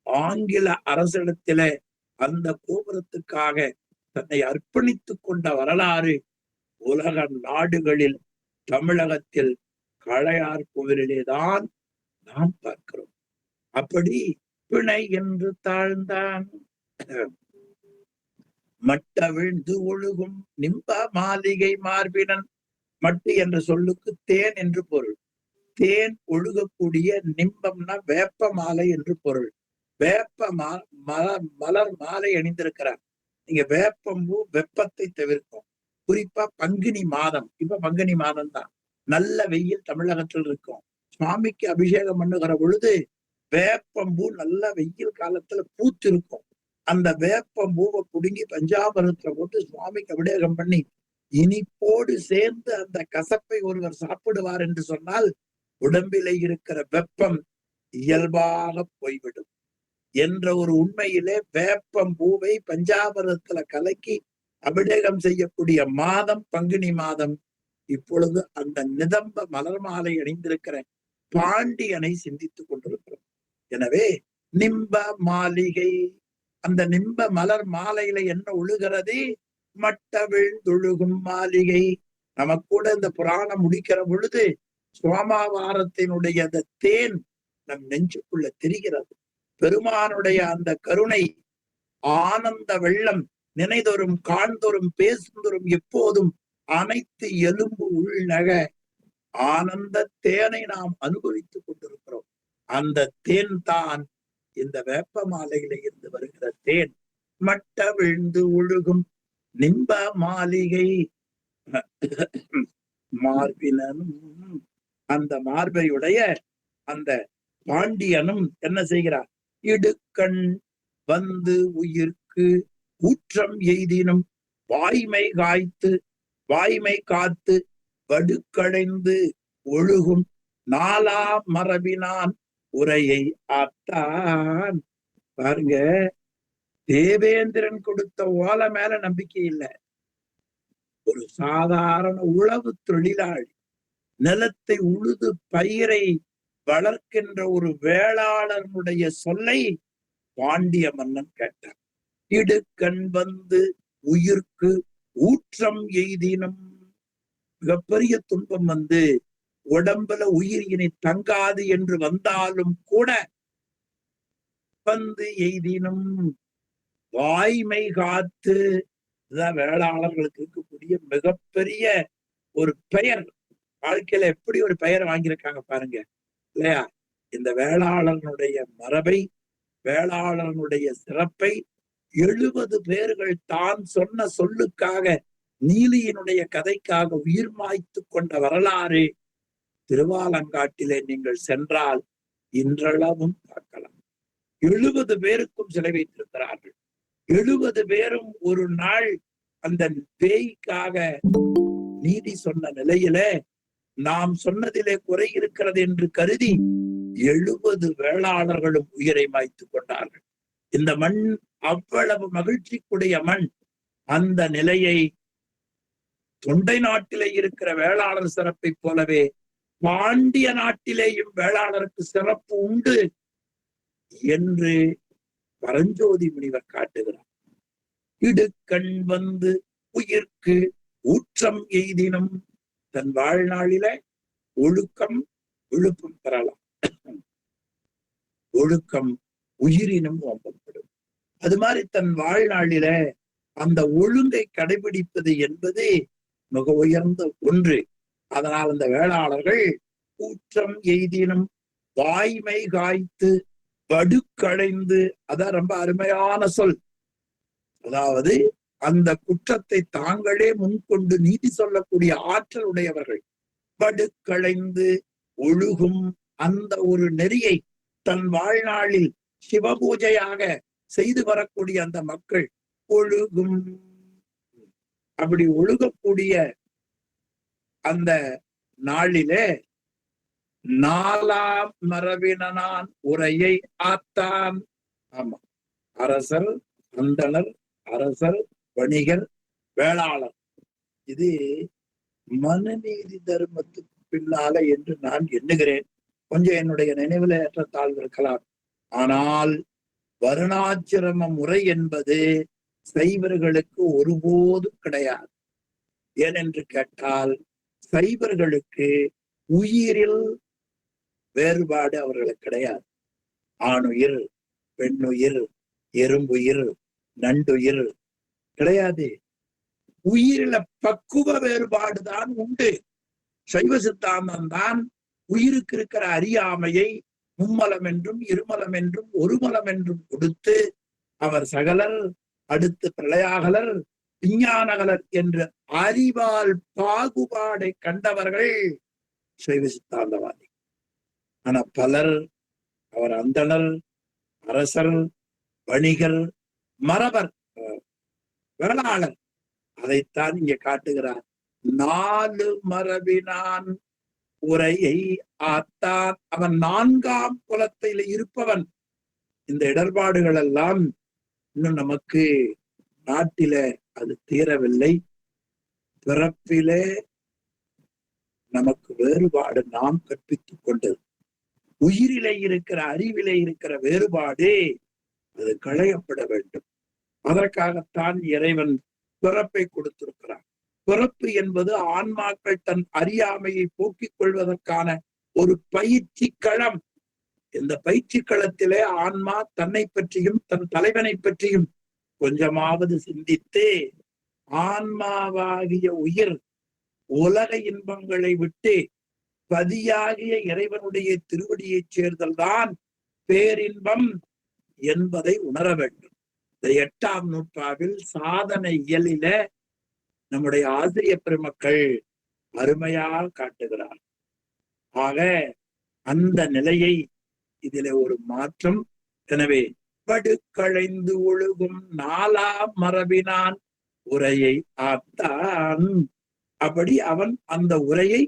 ஆங்கில அரசிடத்தில அந்த கோபுரத்துக்காக தன்னை அர்ப்பணித்துக் கொண்ட வரலாறு உலக நாடுகளில் தமிழகத்தில் காளையார் கோவிலிலேதான் நாம் பார்க்கிறோம். அப்படி பிணை என்று தாழ்ந்தான். மட்ட விழுந்து ஒழுகும் நிம்ப மாளிகை மார்பினன். மட்டு என்ற சொல்லுக்கு தேன் என்று பொருள். தேன் ஒழுகக்கூடிய நிம்பம்னா வேப்ப மாலை என்று பொருள். வேப்ப மலர் மாலை அணிந்திருக்கிறார். நீங்க வேப்பம்பூ வெப்பத்தை தவிர்க்கும். குறிப்பா பங்குனி மாதம், இப்ப பங்குனி மாதம் தான், நல்ல வெயில் தமிழகத்தில் இருக்கும். சுவாமிக்கு அபிஷேகம் பண்ணுகிற பொழுது வேப்பம்பூ நல்ல வெயில் காலத்துல பூத்து இருக்கும். அந்த வேப்பம்பூவை புடுங்கி பஞ்சாபரத்துல போட்டு சுவாமிக்கு அபிஷேகம் பண்ணி இனிப்போடு சேர்ந்து அந்த கசப்பை ஒருவர் சாப்பிடுவார் என்று சொன்னால் உடம்பிலே இருக்கிற வெப்பம் இயல்பாக போய்விடும் என்ற ஒரு உண்மையிலே வேப்பம்பூவை பஞ்சாபரத்துல கலக்கி அபிஷேகம் செய்யக்கூடிய மாதம் பங்குனி மாதம். இப்பொழுது அந்த நிதம்ப மலர் மாலை அணிந்திருக்கிற பாண்டியனை சிந்தித்துக் கொண்டிருக்கிறோம். எனவே நிம்ப மாளிகை, அந்த நிம்ப மலர் மாலையில என்ன ஒழுகிறது? மட்ட விழுந்தொழுகும் மாளிகை. நமக்கு கூட இந்த புராணம் முடிக்கிற பொழுது சோமாவாரத்தினுடைய அந்த தேன் நம் நெஞ்சுக்குள்ள தெரிகிறது. பெருமானுடைய அந்த கருணை ஆனந்த வெள்ளம் நினைதொரும் காண்தொரும் பேசுந்தொரும் எப்போதும் அனைத்து எலும்பு உள்நக ஆனந்த தேனை நாம் அனுபவித்துக் கொண்டிருக்கிறோம். அந்த தேன் தான் இந்த வேப்ப மாலையில இருந்து வருகிற தேன். மட்ட விழுந்து ஒழுகும் நிம்ப மாளிகை மார்பினும். அந்த மார்பையுடைய அந்த பாண்டியனும் என்ன செய்கிறார்? இடுக்கண் வந்து உயிர்க்கு ஊற்றம் எய்தினும் வாய்மை காத்து வடுக்கடைந்து ஒழுகும் நாலா மரபினான் உரையை ஆத்தான். பாருங்க, தேவேந்திரன் கொடுத்த ஓலை மேல நம்பிக்கை இல்லை. ஒரு சாதாரண உழவு தொழிலாளி, நிலத்தை உழுது பயிரை வளர்க்கின்ற ஒரு வேளாளனுடைய சொல்லை பாண்டிய மன்னன் கேட்டார். இடுக்கண் வந்து உயிர்க்கு ஊற்றம் எய்தினும், மிகப்பெரிய துன்பம் வந்து உடம்புல உயிர் இனி தங்காது என்று வந்தாலும் கூட வந்து எய்தினும் வாய்மை காத்து, இதுதான் வேளாளர்களுக்கு இருக்கக்கூடிய மிகப்பெரிய ஒரு பெயர். வாழ்க்கையில எப்படி ஒரு பெயர் வாங்கியிருக்காங்க பாருங்க இல்லையா? இந்த வேளாளனுடைய மரபை, வேளாளனுடைய சிறப்பை 70 பேர்கள் தான் சொன்ன சொல்லுக்காக, நீலியினுடைய கதைக்காக உயிர் மாய்த்து கொண்ட வரலாறு திருவாலங்காட்டிலே நீங்கள் சென்றால் இன்றளவும் பார்க்கலாம். 70 பேருக்கும் சிலை வைத்திருக்கிறார்கள். 70 பேரும் ஒரு நாள் அந்த பேய்க்காக நீதி சொன்ன நிலையில நாம் சொன்னதிலே குறை இருக்கிறது என்று கருதி 70 வேளாளர்களும் உயிரை மாய்த்துக் கொண்டார்கள். இந்த மண் அவ்வளவு மகிழ்ச்சிக்குடைய மண். அந்த நிலையை தொண்டை நாட்டிலே இருக்கிற வேளாளர் சிறப்பை போலவே பாண்டிய நாட்டிலேயும் வேளாளருக்கு சிறப்பு உண்டு என்று பரஞ்சோதி முனிவர் காட்டுகிறார். இடுக்கண் வந்து உயிர்க்கு ஊற்றம் எய்தினும், தன் வாழ்நாளில ஒழுக்கம் விழுப்பம் பெறலாம். ஒழுக்கம் உயிரினும் ஓம்பப்படும். அது மாதிரி தன் வாழ்நாளில அந்த ஒழுங்கை கடைபிடிப்பது என்பது மிக உயர்ந்த ஒன்று. அதனால் அந்த வேளாளர்கள் ஊற்றம் எய்தினும் வாய்மை காய்த்து வடுக்கடைந்து, அதான் ரொம்ப அருமையான சொல். அதாவது அந்த குற்றத்தை தாங்களே முன்கொண்டு நீதி சொல்லக்கூடிய ஆற்றல் உடையவர்கள். வடுக்களைந்து ஒழுகும் அந்த ஒரு நெறியை தன் வாழ்நாளில் சிவபூஜையாக செய்து வரக்கூடிய அந்த மக்கள் ஒழுகும். அப்படி ஒழுகக்கூடிய அந்த நாளிலே நாலாம் மரபினான் உரையை ஆத்தான். ஆமா, அரசர், அந்தணர், அரசர், வணிகர், வேளாளர், இது மனுநீதி தர்மத்துக்கு பின்னால என்று நான் எண்ணுகிறேன். கொஞ்சம் என்னுடைய நினைவுல ஏற்றத்தாழ்வு இருக்கலாம். ஆனால் வருணாசிரம முறை என்பது சைவர்களுக்கு ஒருபோதும் கிடையாது. ஏனென்று கேட்டால் சைவர்களுக்கு உயிரில் வேறுபாடு அவர்களுக்கு கிடையாது. ஆணுயிர், பெண்ணுயிர், எறும்புயிர், நண்டுயிர் கிடையாது. உயிரில பக்குவ வேறுபாடுதான் உண்டு. சைவ சித்தாந்தம் தான் உயிருக்கு இருக்கிற அறியாமையை மும்மலம் என்றும் இருமலம் என்றும் ஒருமலம் என்றும் கொடுத்து அவர் சகலர், அடுத்து பிரளயாகலர், விஞ்ஞானகலர் என்ற அறிவால் பாகுபாடை கண்டவர்கள் சைவ சித்தாந்தவாதி. ஆனா பலர் அவர் அந்தணர், அரசர், வணிகர், மரபர், வேளாளர், அதைத்தான் இங்க காட்டுகிறார். 4 மரபினான் உரையை ஆத்தான். அவன் 4ஆம் குலத்தில இருப்பவன். இந்த இடர்பாடுகள் எல்லாம் இன்னும் நமக்கு நாட்டில அது தீரவில்லை. பிறப்பிலே நமக்கு வேறுபாடு நாம் கற்பித்துக் கொண்டது. உயிரிலே இருக்கிற, அறிவிலே இருக்கிற வேறுபாடு அது களையப்பட வேண்டும். அதற்காகத்தான் இறைவன் பிறப்பை கொடுத்திருக்கிறான். பிறப்பு என்பது ஆன்மாக்கள் தன் அறியாமையை போக்கிக் கொள்வதற்கான ஒரு பயிற்சி களம். இந்த பயிற்சி களத்திலே ஆன்மா தன்னை பற்றியும் தன் தலைவனை பற்றியும் கொஞ்சமாவது சிந்தித்து ஆன்மாவாகிய உயிர் உலக இன்பங்களை விட்டு பதியாகிய இறைவனுடைய திருவடியை சேர்தல் தான் பேரின்பம் என்பதை உணர வேண்டும். இந்த 8ஆம் நூற்றாண்டில் சாதனை இயலில நம்முடைய ஆசிரியர் பெருமக்கள் அருமையாக காட்டுகிறார். ஆக அந்த நிலையை இதிலே ஒரு மாற்றம். எனவே படுக்களைந்து ஒழுகும் 4ஆம் மரபினான் உரையை ஆத்தான். அப்படி அவன் அந்த உரையை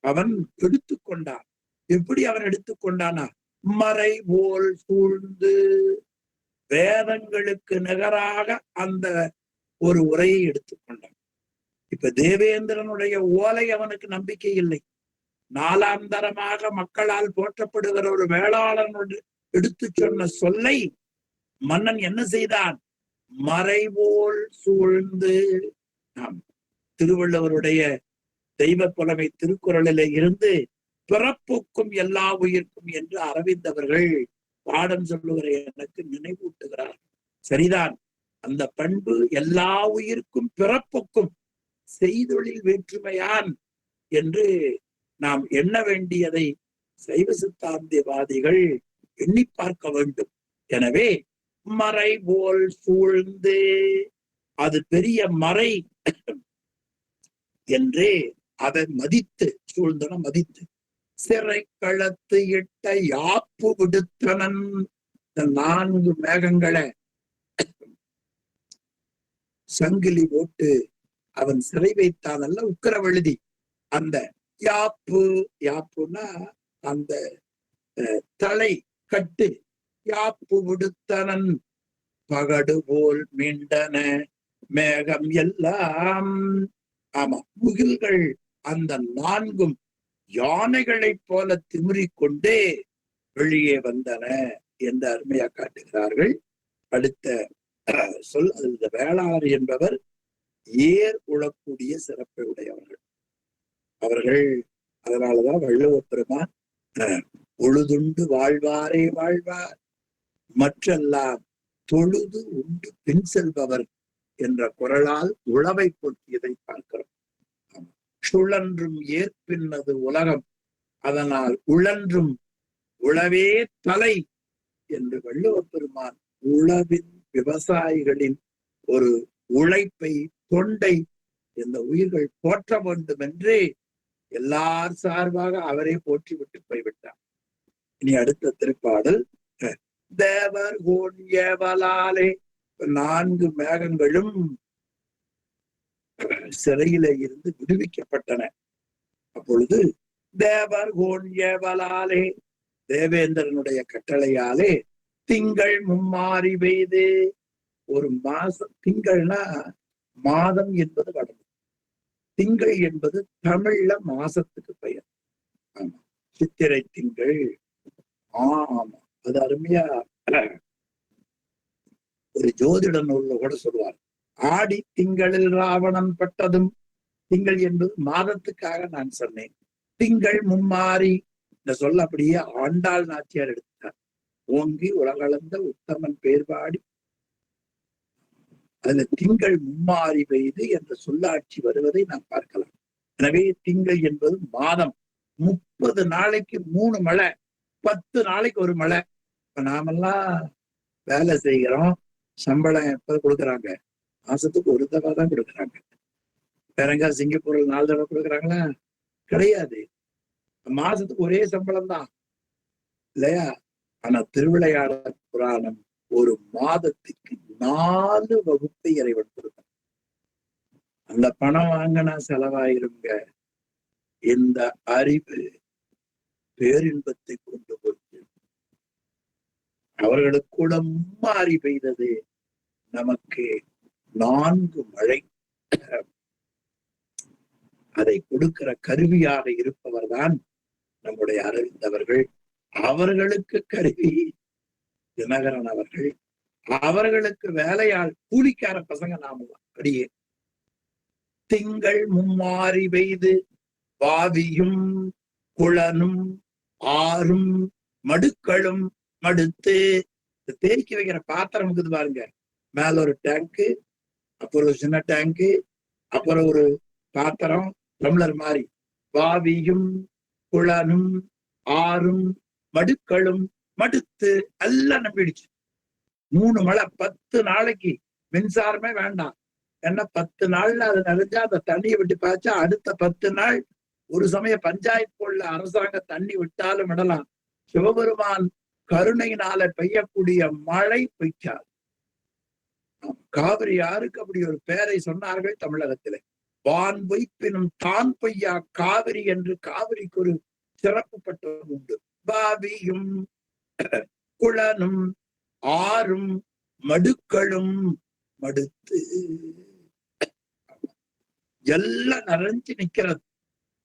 அவன் எடுத்துக்கொண்டான். எப்படி அவன் எடுத்துக்கொண்டானா? மறை போல் சூழ்ந்து வேதங்களுக்கு நிகராக அந்த ஒரு உரையை எடுத்துக்கொண்டான். இப்ப தேவேந்திரனுடைய ஓலை அவனுக்கு நம்பிக்கை இல்லை. 4ஆம் தரமாக மக்களால் போற்றப்படுகிற ஒரு வேளாளனுடைய எடுத்து சொன்ன சொல்லை மன்னன் என்ன செய்தான்? மறைபோல் சூழ்ந்து, திருவள்ளுவருடைய தெய்வ புலமை திருக்குறளிலே இருந்து பிறப்புக்கும் எல்லா உயிர்க்கும் என்று அரவிந்தவர்கள் பாடம் சொல்லுகிற எனக்கு நினைவூட்டுகிறார். சரிதான், அந்த பண்பு எல்லா உயிர்க்கும் பிறப்புக்கும் செய்தொழில் வேற்றுமையான் என்று நாம் எண்ண வேண்டியதை சைவ சித்தாந்தியவாதிகள் எண்ணி பார்க்க வேண்டும். எனவே மறை போல் சூழ்ந்து, அது பெரிய மறை என்று அதை மதித்து, சூழ்ந்தன மதித்து, சிறை களத்து இட்ட யாப்பு விடுத்தனன், இந்த 4 மேகங்களை சங்கிலி போட்டு அவன் சிறை வைத்தான் அல்ல உக்கிரவெழுதி. அந்த யாப்பு, யாப்புன்னா அந்த தலை கட்டு, யாப்பு விடுத்தனன் பகடு போல் மீண்டன மேகம் எல்லாம். ஆமா, முகில்கள் அந்த 4ம் யானைகளைப் போல திமிரிக்கொண்டே வெளியே வந்தன என்று அருமையா காட்டுகிறார்கள். அடுத்த சொல், இந்த வேளாறு என்பவர் ஏர் உழக்கூடிய சிறப்பை உடையவர்கள் அவர்கள். அதனாலதான் வள்ளுவ பெருமான் பொழுதுண்டு வாழ்வாரே வாழ்வார் மற்றெல்லாம் தொழுது உண்டு பின் செல்பவர் என்ற குரலால் உழவை போற்றியதை பார்க்கிறோம். சுழன்றும் ஏற்பின்னது உலகம், அதனால் உழன்றும் உழவே தலை என்று வள்ளுவ பெருமான் உழவின் விவசாயிகளின் ஒரு உழைப்பை, தொண்டை இந்த உயிர்கள் போற்ற வேண்டும் என்று எல்லார் சார்பாக அவரே போற்றி விட்டு போய்விட்டார். இனி அடுத்த திருப்பாடல், தேவர் கோன் ஏவலாலே 4 மேகங்களும் சிறையில இருந்து விடுவிக்கப்பட்டன. அப்பொழுது தேவர் கோன் ஏவலாலே, தேவேந்திரனுடைய கட்டளையாலே திங்கள் மும்மாறி பெய்து, ஒரு மாசம், திங்கள்னா மாதம் என்பது வடமொழி, திங்கள் என்பது தமிழ்ல மாசத்துக்கு பெயர். ஆமா, சித்திரை திங்கள். ஆமா, அது அருமையா ஒரு ஜோதிட நூல்ல கூட சொல்லுவார். ஆடி திங்களில் ராவணன் பட்டதும், திங்கள் என்பது மாதத்துக்காக நான் சொன்னேன். திங்கள் மும்மாறி இந்த சொல்ல அப்படியே ஆண்டாள் நாச்சியார் எடுத்தார். ஓங்கி உலகளந்த உத்தமன் பேர்பாடி, அதுல திங்கள் மும்மாறி பெய்து என்ற சொல்லாட்சி வருவதை நாம் பார்க்கலாம். எனவே திங்கள் என்பது மாதம். 30 நாளைக்கு 3 மழை, 10 நாளைக்கு ஒரு மழை. இப்ப நாமெல்லாம் வேலை செய்கிறோம், சம்பளம் எப்ப கொடுக்குறாங்க? மாசத்துக்கு ஒரு தடவை தான் கொடுக்குறாங்க. வேறங்க சிங்கப்பூர்ல 4 தடவை கொடுக்குறாங்களா? கிடையாது. மாசத்துக்கு ஒரே சம்பளம் தான் இல்லையா? ஆனா திருவிளையாடல் புராணம் ஒரு மாதத்துக்கு 4 வகுப்பை இறைவன் கொடுக்கும். அந்த பணம் வாங்கினா செலவாயிருங்க. இந்த அறிவு பேரின்பத்தை கொண்டு போய் அவர்களுக்கு கூட மும்மாறி பெய்தது. நமக்கு 4 மழை. அதை கொடுக்கிற கருவியாக இருப்பவர் தான் நம்முடைய அரவிந்தவர்கள். அவர்களுக்கு கருவி தினகரன் அவர்கள். அவர்களுக்கு வேலையாள் கூலிக்கார பசங்க நாமலாம். அப்படியே திங்கள் மும்மாறி பெய்து வாவியும் குளனும் ஆறும் மடுக்களும் மடுத்து, தேக்கி வைக்கிற பாத்திரம் இருக்குது பாருங்க. மேல ஒரு டேங்கு, அப்புறம் ஒரு சின்ன டேங்கு, அப்புறம் ஒரு பாத்திரம் டம்ளர் மாதிரி. வாவியும் குளனும் ஆறும் மடுக்களும் மடுத்து எல்லாம் நம்பிடுச்சு. 3 மழை, 10 நாளைக்கு மின்சாரமே வேண்டாம். ஏன்னா 10 நாள்ல அது நிறைஞ்சா அந்த தண்ணியை விட்டு பாய்ச்சா அடுத்த 10 நாள் ஒரு சமய பஞ்சாயத்து போல அரசாங்கம் தண்ணி விட்டாலும் விடலாம். சிவபெருமான் கருணையினால பெய்யக்கூடிய மழை பெய்யாது. காவிரி யாருக்கு அப்படி ஒரு பெயரை சொன்னார்கள் தமிழகத்திலே. வான் வைப்பினும் தான் பெய்யா காவிரி என்று காவிரிக்கு ஒரு சிறப்பு பட்டம் உண்டு. பாவியும் குளனும் ஆறும் மடுக்களும் மடுத்து எல்லாம் நிறைஞ்சு நிக்கிறது.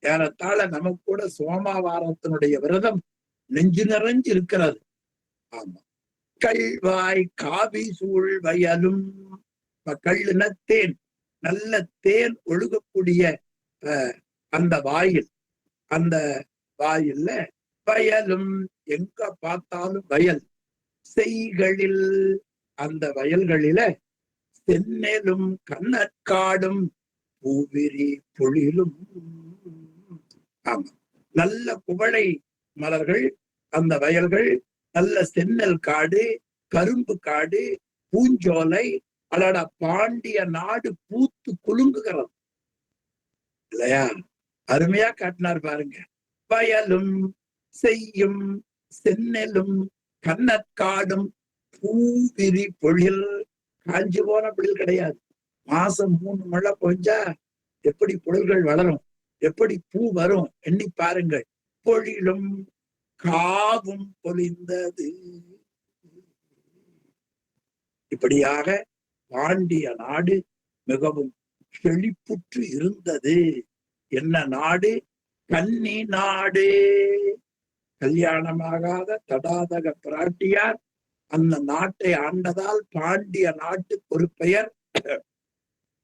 ஏறத்தாழ நமக்கு கூட சோமாவாரத்தினுடைய விரதம் நெஞ்சு நிறைஞ்சு இருக்கிறது. ஆமா, கள்வாய் காவி சூழ் வயலும். கல்லுன தேன், நல்ல தேன் ஒழுகக்கூடிய அந்த வாயில், அந்த வாயில்ல வயலும், எங்க பார்த்தாலும் வயல். செய்களில், அந்த வயல்களில தென்னலும் கண்ணற்காடும் பூவிரி பொழிலும். ஆமா, நல்ல குவளை மலர்கள், அந்த வயல்கள், நல்ல சென்னல் காடு, கரும்பு காடு, பூஞ்சோலை. அடாடா, பாண்டிய நாடு பூத்து குலுங்குகிறது இல்லையா? அருமையா காட்டினார் பாருங்க. வயலும் செய்யும் சென்னலும் கண்ணற்காடும் பூவிரி பொழில். காஞ்சி போன பொழில் கிடையாது. மாசம் 3 மழை பொஞ்சா எப்படி பொழில்கள் வளரும், எப்படி பூ வரும் எண்ணி பாருங்கள். பொழிலும் காவும் பொழிந்தது. இப்படியாக பாண்டிய நாடு மிகவும் செழிப்புற்று இருந்தது. என்ன நாடு? கன்னி நாடு. கல்யாணமாகாத தடாதக பிராட்டியார் அந்த நாட்டை ஆண்டதால் பாண்டிய நாட்டுக்கு ஒரு பெயர்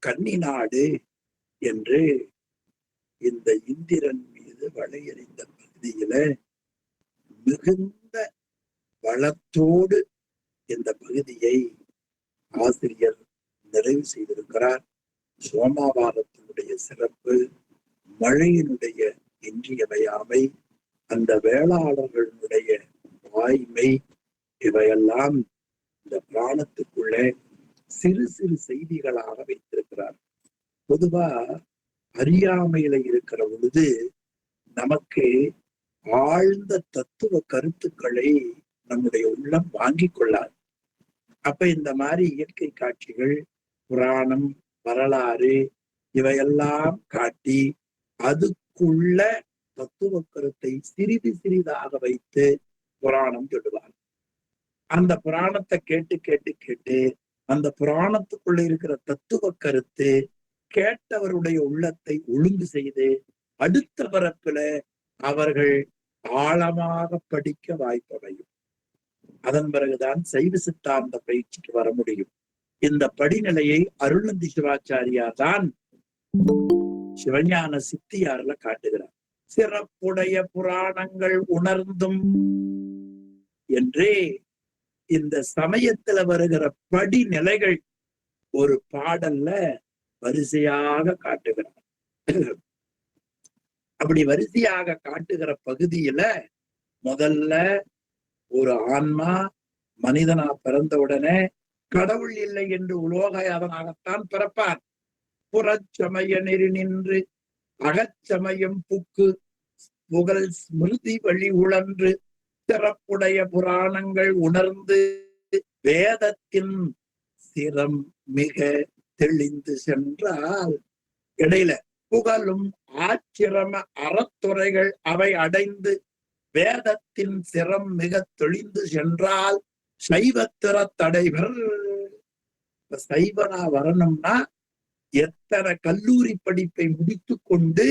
கன்னி நாடு என்று. இந்த இந்திரன் மீது வளையறிந்த பகுதியில மிகுந்த வளத்தோடு இந்த பகுதியை ஆசிரியர் நிறைவு செய்திருக்கிறார். சோமாவாரத்தினுடைய சிறப்பு, மழையினுடைய இன்றியமையாமை, அந்த வேளாளர்களுடைய வாய்மை, இவையெல்லாம் இந்த புராணத்துக்குள்ளே சிறு சிறு செய்திகளாக வைத்திருக்கிறார். பொதுவா அறியாமையில இருக்கிற பொழுது நமக்கு ஆழ்ந்த தத்துவ கருத்துக்களை நம்முடைய உள்ளம் வாங்கிக் கொள்ளாது. அப்ப இந்த மாதிரி இயற்கை காட்சிகள், புராணம், வரலாறு இவையெல்லாம் காட்டி அதுக்குள்ள தத்துவ கருத்தை சிறிது சிறிதாக வைத்து புராணம் சொல்லுவார். அந்த புராணத்தை கேட்டு கேட்டு கேட்டு அந்த புராணத்துக்குள்ள இருக்கிற தத்துவ கருத்து கேட்டவருடைய உள்ளத்தை ஒழுங்கு செய்து அடுத்த பரப்புல அவர்கள் ஆழமாக படிக்க வாய்ப்படையும். அதன் பிறகுதான் சைவ சித்தாந்த பயிற்சிக்கு வர முடியும். இந்த படிநிலையை அருள்நந்தி சிவாச்சாரியார் தான் சிவஞான சித்தியார்ல காட்டுகிறார். சிறப்புடைய புராணங்கள் உணர்ந்தும் என்றே இந்த சமயத்துல வருகிற படிநிலைகள் ஒரு பாடல்ல வரிசையாக காட்டுகிறார். அப்படி வரிசையாக காட்டுகிற பகுதியில முதல்ல ஒரு ஆன்மா மனிதனா பிறந்தவுடனே கடவுள் இல்லை என்று உலோகயாதனாகத்தான் பிறப்பார். புறச்சமய நெறி நின்று அகச்சமயம் புக்கு புகழ் ஸ்மிருதி வழி உழன்று சிறப்புடைய புராணங்கள் உணர்ந்து வேதத்தின் சிரம் மிக தெளிந்து சென்றால், இடையில புகழும் ஆச்சிரம அறத்துறைகள் அவை அடைந்து வேதத்தின் சிரம் மிக தெளிந்து சென்றால் சைவத்திற தடைவர். சைவனா வரணும்னா எத்தனை கல்லூரி படிப்பை முடித்து கொண்டு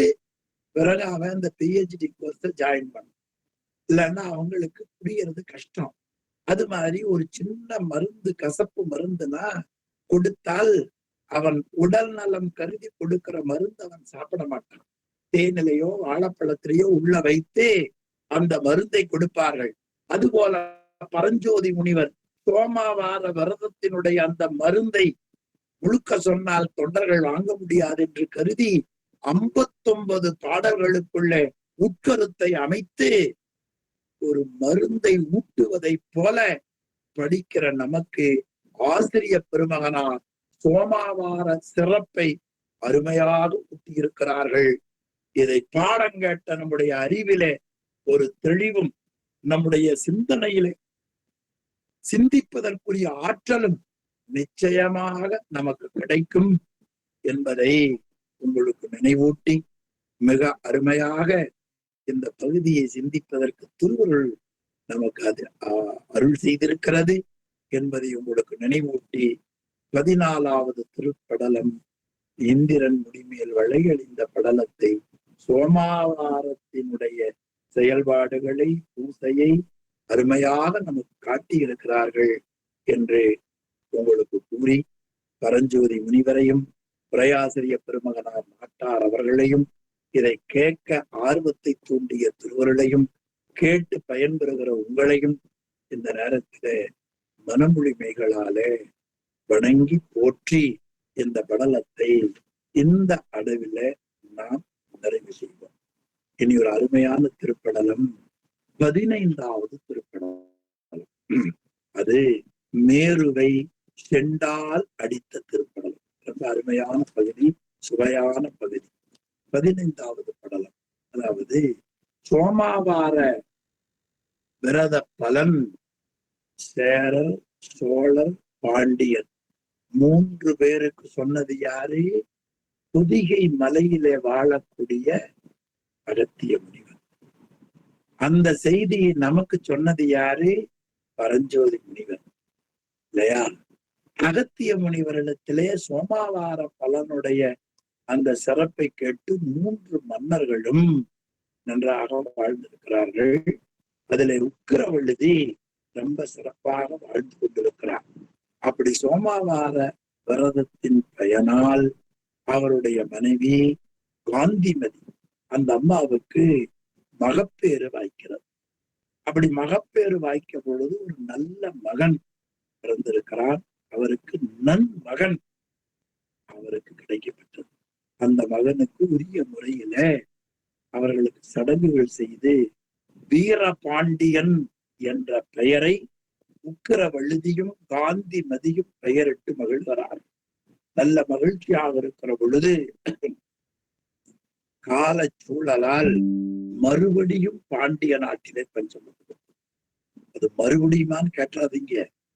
பிறகு அவன் இந்த PhD கோர்ஸை ஜாயின் பண்ண, இல்லைன்னா அவங்களுக்கு புரியறது கஷ்டம். அது மாதிரி ஒரு சின்ன மருந்து, கசப்பு மருந்துனா கொடுத்தால் அவன் உடல் நலம் கருதி கொடுக்கிற மருந்து அவன் சாப்பிட மாட்டான். தேனிலையோ வாழைப்பழத்திலேயோ உள்ள வைத்து அந்த மருந்தை கொடுப்பார்கள். அதுபோல பரஞ்சோதி முனிவர் சோமாவார விரதத்தினுடைய அந்த மருந்தை முழுக்க சொன்னால் தொண்டர்கள் வாங்க முடியாது என்று கருதி 59 பாடல்களுக்குள்ளே உட்கருத்தை அமைத்து ஒரு மருந்தை ஊட்டுவதை போல படிக்கிற நமக்கு ஆசிரிய பெருமகனார் சோமாவார சிறப்பை அருமையாக ஊட்டியிருக்கிறார்கள். இதை பாடம் கேட்ட நம்முடைய அறிவிலே ஒரு தெளிவும், நம்முடைய சிந்தனையிலே சிந்திப்பதற்குரிய ஆற்றலும் நிச்சயமாக நமக்கு கிடைக்கும் என்பதை உங்களுக்கு நினைவூட்டி, மிக அருமையாக இந்த பகுதியை சிந்திப்பதற்கு திருவருள் நமக்கு அது அருள் செய்திருக்கிறது என்பதை உங்களுக்கு நினைவூட்டி, 14வது திருப்படலம் இந்திரன் முடிமேல் வளையழிந்த படலத்தை சோமாவாரத்தினுடைய செயல்பாடுகளை, பூசையை, அருமையாக நமக்கு காட்டி இருக்கிறார்கள் என்று உங்களுக்கு கூறி, பரஞ்சோதி முனிவரையும் உரையாசிரிய பெருமகனார் நாட்டார் அவர்களையும் இதை கேட்க ஆர்வத்தை தூண்டிய திருவருளையும் கேட்டு பயன்பெறுகிற உங்களையும் இந்த நேரத்திலே மனமொழிமைகளாலே வணங்கி போற்றி இந்த படலத்தை இந்த அளவில நாம் நிறைவு செய்வோம். இனி ஒரு அருமையான திருப்படலம் 15வது திருப்படலம். அது மேருவை செண்டால் அடித்த திருப்படலம். ரொம்ப அருமையான பகுதி, சுவையான பகுதி. 15வது படலம். அதாவது சோமாவார விரத பலன் சேரர், சோழர், பாண்டியர் 3 பேருக்கு சொன்னது யாரு? பொதிகை மலையிலே வாழக்கூடிய அகத்திய முனிவர். அந்த செய்தியை நமக்கு சொன்னது யாரு? பரஞ்சோதி முனிவர் இல்லையா? அகத்திய முனிவரிடத்திலே சோமாவார பலனுடைய அந்த சிறப்பை கேட்டு 3 மன்னர்களும் நன்றாக வாழ்ந்திருக்கிறார்கள். அதிலே உக்கிரவழுதி ரொம்ப சிறப்பாக வாழ்ந்து கொண்டிருக்கிறார். அப்படி சோமாவார விரதத்தின் பயனால் அவருடைய மனைவி காந்திமதி அந்த அம்மாவுக்கு மகப்பேறு வாய்க்கிறது. அப்படி மகப்பேறு வாய்க்க பொழுது ஒரு நல்ல மகன் பிறந்திருக்கிறார். அவருக்கு நன்மகன் அவருக்கு கிடைக்கப்பட்டது. அந்த மகனுக்கு உரிய முறையில அவர்களுக்கு சடங்குகள் செய்து வீரபாண்டியன் என்ற பெயரை உக்கிரவழுதியும் காந்திமதியும் பெயரிட்டு மகிழ்கிறார். நல்ல மகிழ்ச்சியாக இருக்கிற பொழுது கால சூழலால் மறுபடியும் பாண்டிய நாட்டிலே பஞ்சம் வந்தது. அது மறுபடியுமான்னு கேட்டாதீங்க,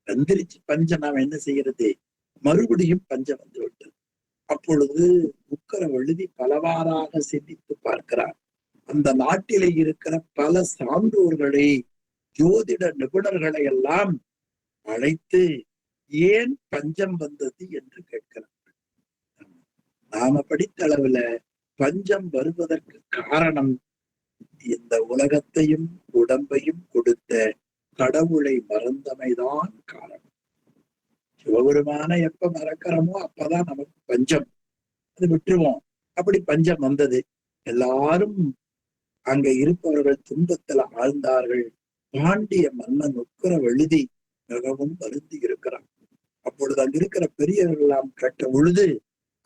வந்துருச்சு பஞ்சம், நாம் என்ன செய்யறது? மறுபடியும் பஞ்சம் வந்து விட்டது. அப்பொழுது உக்கிரவழுதி பலவாறாக சிந்தித்து பார்க்கிறார். அந்த நாட்டிலே இருக்கிற பல சான்றோர்களை, ஜோதிட நிபுணர்களை எல்லாம் அழைத்து ஏன் பஞ்சம் வந்தது என்று கேட்கிறார்கள். நாம படித்த அளவுல பஞ்சம் வருவதற்கு காரணம் இந்த உலகத்தையும் உடம்பையும் கொடுத்த கடவுளை மறந்தமைதான் காரணம். சிவபெருமான எப்ப மறக்கிறோமோ அப்பதான் நமக்கு பஞ்சம், அது விட்டுருவோம். அப்படி பஞ்சம் வந்தது. எல்லாரும் அங்க இருப்பவர்கள் துன்பத்துல ஆழ்ந்தார்கள். பாண்டிய மன்னன் உக்கிரவழுதி மிகவும் வருந்தி இருக்கிறார். அப்பொழுது அங்க இருக்கிற பெரியவர்கள் எல்லாம் கேட்ட பொழுது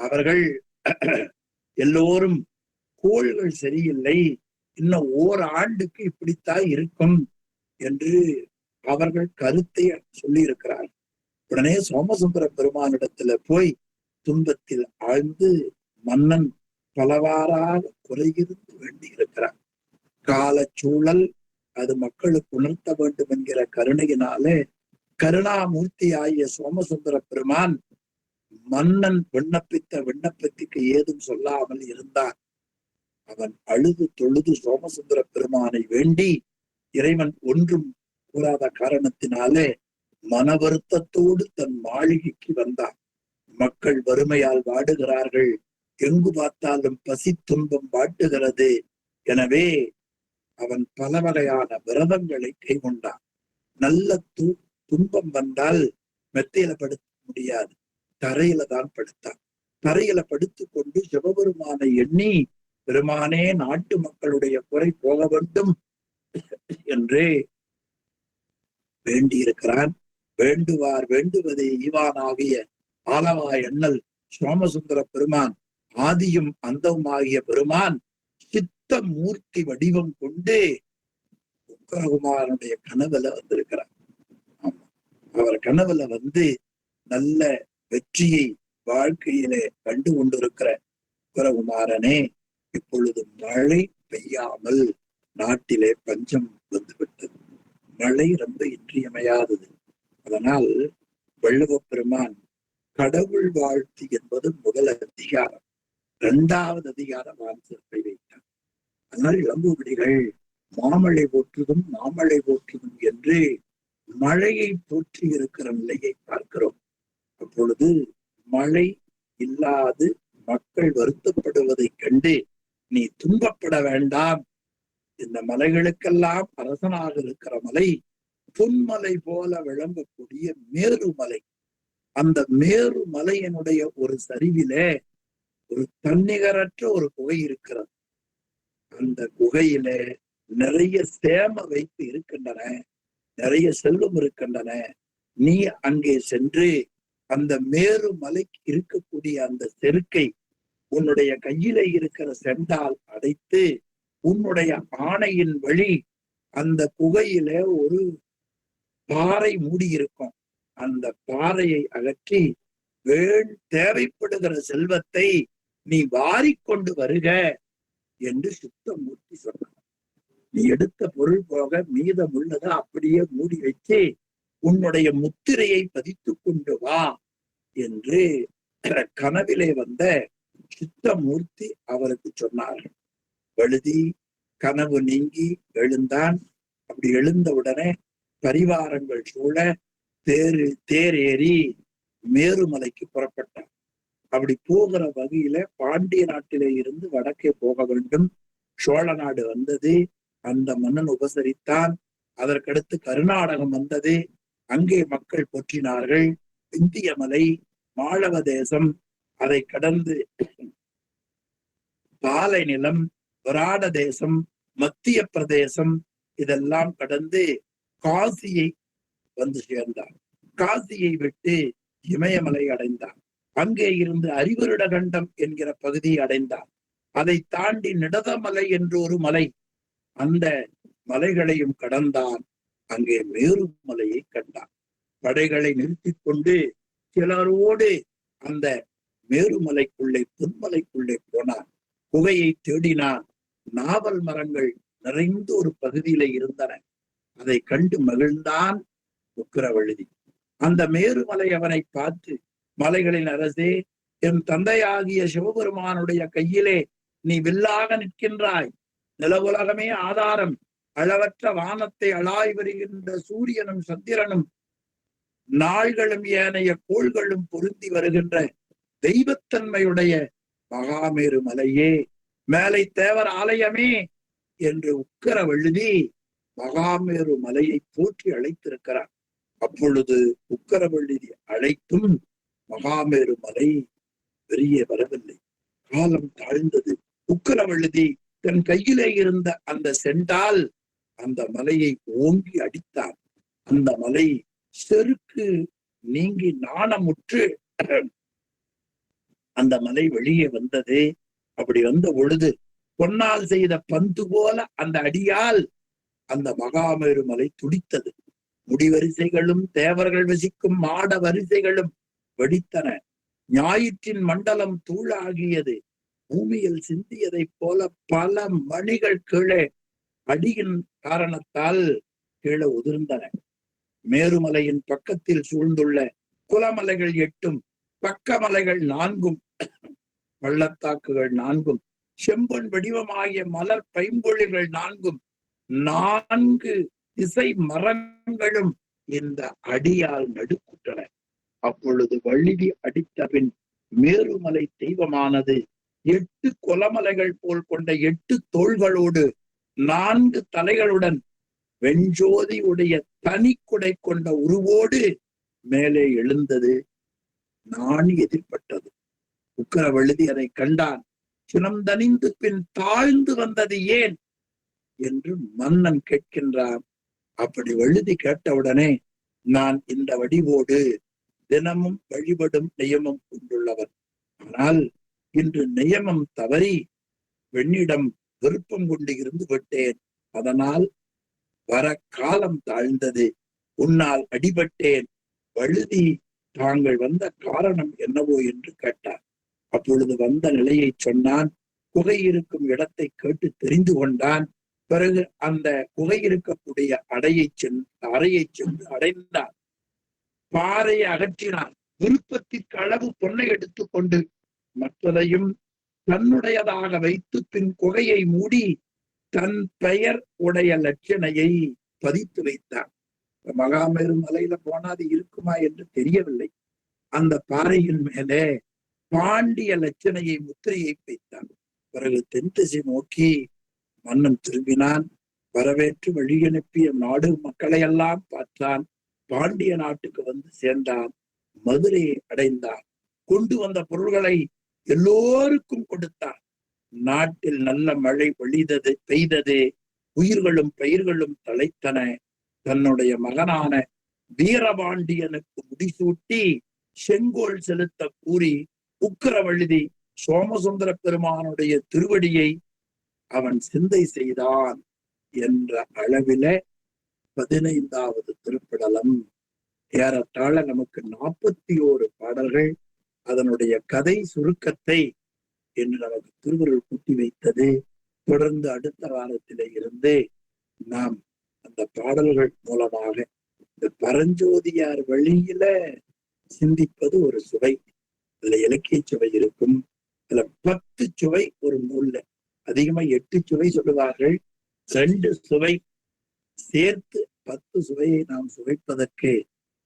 அவர்கள் எல்லோரும் கோள்கள் சரியில்லை, இன்னும் ஓராண்டுக்கு இப்படித்தான் இருக்கும் என்று அவர்கள் கருத்தை சொல்லி இருக்கிறார். உடனே சோமசுந்தர பெருமானிடத்துல போய் துன்பத்தில் ஆழ்ந்து மன்னன் பலவாறாக குறையிருந்து வேண்டி இருக்கிறார். கால சூழல் அது மக்களுக்கு உணர்த்த வேண்டும் என்கிற கருணையினாலே கருணாமூர்த்தி ஆகிய சோமசுந்தர பெருமான் மன்னன் விண்ணப்பித்த விண்ணப்பத்துக்கு ஏதும் சொல்லாமல் இருந்தார். அவன் அழுது தொழுது சோமசுந்தர பெருமானை வேண்டி இறைவன் ஒன்றும் கூறாத காரணத்தினாலே மன வருத்தத்தோடு தன் மாளிகைக்கு வந்தான். மக்கள் வறுமையால் வாடுகிறார்கள், எங்கு பார்த்தாலும் பசி துன்பம் வாட்டுகிறது. எனவே அவன் பல வகையான விரதங்களை கைக்கொண்டான். நல்ல துன்பம் வந்தால் மெத்தையில படுத்த முடியாது, தரையில தான் படுத்தான். தரையில படுத்துக் கொண்டு சிவபெருமானை எண்ணி, பெருமானே நாட்டு மக்களுடைய குறை போக வேண்டும் என்று வேண்டியிருக்கிறான். வேண்டுவார் வேண்டுவதே ஈவானாகிய ஆலவா எண்ணல் சோமசுந்தர பெருமான் ஆதியும் அந்தமாகிய பெருமான் சித்த மூர்த்தி வடிவம் கொண்டு உக்கிரகுமாரனுடைய கனவுல வந்திருக்கிறார். ஆமா, அவர் கனவுல வந்து நல்ல வெற்றியை வாழ்க்கையிலே கண்டு கொண்டிருக்கிற உக்கிரகுமாரனே, இப்பொழுது மழை பெய்யாமல் நாட்டிலே பஞ்சம் வந்துவிட்டது. மழை ரொம்ப இன்றியமையாதது. அதனால் வள்ளுவ பெருமான் கடவுள் வாழ்த்து என்பது முதல் அதிகாரம், 2வது அதிகாரம் வான்சிறப்பை வைத்தார். அதனால் இளம்பூவிடிகள் மாமழை போற்றுதும் மாமழை போற்றுதும் என்று மழையை போற்றி இருக்கிற நிலையை பார்க்கிறோம். அப்பொழுது மழை இல்லாது மக்கள் வருத்தப்படுவதைக் கண்டு நீ துன்பப்பட வேண்டாம், இந்த மலைகளுக்கெல்லாம் அரசனாக இருக்கிற மலை பொன்மலை போல விளங்கக்கூடிய மேருமலை. அந்த மேருமலையினுடைய ஒரு சரிவிலே ஒரு தன்னிகரற்ற ஒரு குகை இருக்கிறது. அந்த குகையில நிறைய சேம வைப்பு இருக்கின்றன, நிறைய செல்வம் இருக்கின்றன. நீ அங்கே சென்று அந்த மேருமலைக்கு இருக்கக்கூடிய அந்த செருக்கை உன்னுடைய கையில இருக்கிற செண்டால் அடைத்து உன்னுடைய ஆணையின் வழி அந்த குகையில ஒரு பாறை மூடியிருக்கும். அந்த பாறையை அகற்றி தேவைப்படுகிற செல்வத்தை நீ வாரிக்கொண்டு வருக என்று சுத்தமூர்த்தி சொன்னார். நீ எடுத்த பொருள் போக மீதம் உள்ளதை அப்படியே மூடி வச்சு உன்னுடைய முத்திரையை பதித்து கொண்டு வா என்று கனவிலே வந்த சுத்தமூர்த்தி அவருக்கு சொன்னார். வழுதி கனவு நீங்கி எழுந்தான். அப்படி எழுந்தவுடனே பரிவாரங்கள் சூழ தேரேறி மேருமலைக்கு புறப்பட்டார். அப்படி போகிற வகையில பாண்டிய நாட்டிலே இருந்து வடக்கே போக வேண்டும். சோழ நாடு வந்தது, அந்த மன்னன் உபசரித்தான். அதற்கடுத்து கர்நாடகம் வந்தது, அங்கே மக்கள் போற்றினார்கள். இந்திய மலை, மாளவ தேசம், அதை கடந்து பாலை நிலம், விராட தேசம், மத்திய பிரதேசம், இதெல்லாம் கடந்து காசியை வந்து சேர்ந்தார். காசியை விட்டு இமயமலை அடைந்தார். அங்கே இருந்து அரிவருடகண்டம் என்கிற பகுதியை அடைந்தார். அதை தாண்டி நிடதமலை என்று ஒரு மலை, அந்த மலைகளையும் கடந்தான். அங்கே மேருமலையை கண்டான். படைகளை நிறுத்தி கொண்டு சிலரோடு அந்த மேருமலைக்குள்ளே பொன்மலைக்குள்ளே போனார். குகையை தேடினார். நாவல் மரங்கள் நிறைந்த ஒரு பகுதியில இருந்தன. அதை கண்டு மகிழ்ந்தான் உக்கிரவழுதி. அந்த மேருமலை அவனை பார்த்து, மலைகளின் அரசே, என் தந்தையாகிய சிவபெருமானுடைய கையிலே நீ வில்லாக நிற்கின்றாய். நிலவுலகமே ஆதாரம். அளவற்ற வானத்தை அளாய் வருகின்ற சூரியனும் சந்திரனும் நாள்களும் ஏனைய கோள்களும் பொருந்தி வருகின்ற தெய்வத்தன்மையுடைய மகாமேரு மலையே, மேலை தேவர் ஆலயமே என்று உக்கிரவழுதி மகாமேரு மலையை போற்றி அழைத்திருக்கிறார். அப்பொழுது உக்கிரவழுதி அழைத்தும் மகாமேரு மலை வெளியே வரவில்லை. காலம் தாழ்ந்தது. உக்கிரவழுதி தன் கையிலே இருந்த அந்த செண்டால் அந்த மலையை ஓங்கி அடித்தார். அந்த மலை செருக்கு நீங்கி நாணமுற்று அந்த மலை வெளியே வந்தது. அப்படி வந்த பொழுது பொன்னால் செய்த பந்து போல அந்த அடியால் அந்த மகாமேரு மலை துடித்தது. முடிவரிசைகளும் தேவர்கள் வசிக்கும் மாட வரிசைகளும் வெடித்தன. ஞாயிற்றின் மண்டலம் தூளாகியது. பூமியில் சிந்தியதை போல பல மணிகள் கீழே அடியின் காரணத்தால் கீழே உதிர்ந்தன. மேருமலையின் பக்கத்தில் சூழ்ந்துள்ள குலமலைகள் 8, பக்க மலைகள் 4, பள்ளத்தாக்குகள் 4, செம்பொன் வடிவமாகிய மலர் பைம்பொழிகள் 4, 4 திசை மரங்களும் இந்த அடியால் நடுக்குற்றன. அப்பொழுது வழுதி அடித்த பின் மேருமலை தெய்வமானது 8 கொலமலைகள் போல் கொண்ட 8 தோள்களோடு 4 தலைகளுடன் வெஞ்சோதி உடைய தனி குடை கொண்ட உருவோடு மேலே எழுந்தது. நான் எதிர்பட்டது. உக்கிரவழுதி அதை கண்டான். சினம் தணிந்து பின் தாழ்ந்து வந்தது ஏன் என்று மன்னன் கேட்கின்றான். அப்படி வழுதி கேட்டவுடனே, நான் இந்த வடிவோடு தினமும் வழிபடும் நியமம் கொண்டுள்ளவன். ஆனால் இன்று நியமம் தவறி பெண்ணிடம் விருப்பம் கொண்டு இருந்து விட்டேன். அதனால் வர காலம் தாழ்ந்தது. உன்னால் அடிபட்டேன். வழுதி தாங்கள் வந்த காரணம் என்னவோ என்று கேட்டார். அப்பொழுது வந்த நிலையை சொன்னான். குகை இருக்கும் இடத்தை கேட்டு தெரிந்து கொண்டான். பிறகு அந்த குகை இருக்கக்கூடிய அறையை சென்று அடைந்தான். பாறையை அகற்றினான். விருப்பத்திற்கு அளவு பொன்னை எடுத்துக்கொண்டு மற்றதையும் தன்னுடையதாக வைத்து பின் குகையை மூடி தன் பெயர் உடைய லட்சணையை பதித்து வைத்தான். மகாமேரு மலையில போனா அது இருக்குமா என்று தெரியவில்லை. அந்த பாறையின் மேலே பாண்டிய லட்சணையை முத்திரையை வைத்தான். பிறகு தென் திசை நோக்கி மன்னன் திரும்பினான். வரவேற்று வழியனுப்பிய நாடு மக்களை எல்லாம் பார்த்தான். பாண்டிய நாட்டுக்கு வந்து சேர்ந்தான். மதுரையை அடைந்தான். கொண்டு வந்த பொருள்களை எல்லோருக்கும் கொடுத்தான். நாட்டில் நல்ல மழை பெய்தது. உயிர்களும் பயிர்களும் தழைத்தன. தன்னுடைய மகனான வீரபாண்டியனுக்கு முடிசூட்டி செங்கோல் செலுத்த கூறி உக்கிரவழுதி சோமசுந்தர பெருமானுடைய திருவடியை அவன் சிந்தை செய்தான் என்ற அளவில 15வது திருப்படலம். ஏறத்தாழ நமக்கு 41 பாடல்கள். அதனுடைய கதை சுருக்கத்தை என்று நமக்கு திருவருள் கூட்டி வைத்தது. தொடர்ந்து அடுத்த வாரத்திலே இருந்து நாம் அந்த பாடல்கள் மூலமாக இந்த பரஞ்சோதியார் வழியில சிந்திப்பது ஒரு சுவை. அதுல இலக்கிய சுவை இருக்கும். அதுல 10 சுவை ஒரு நூல்ல, அதிகமா 8 சுவை சொல்லுவார்கள். 2 சுவை சேர்த்து 10 சுவையை நாம் சுவைப்பதற்கு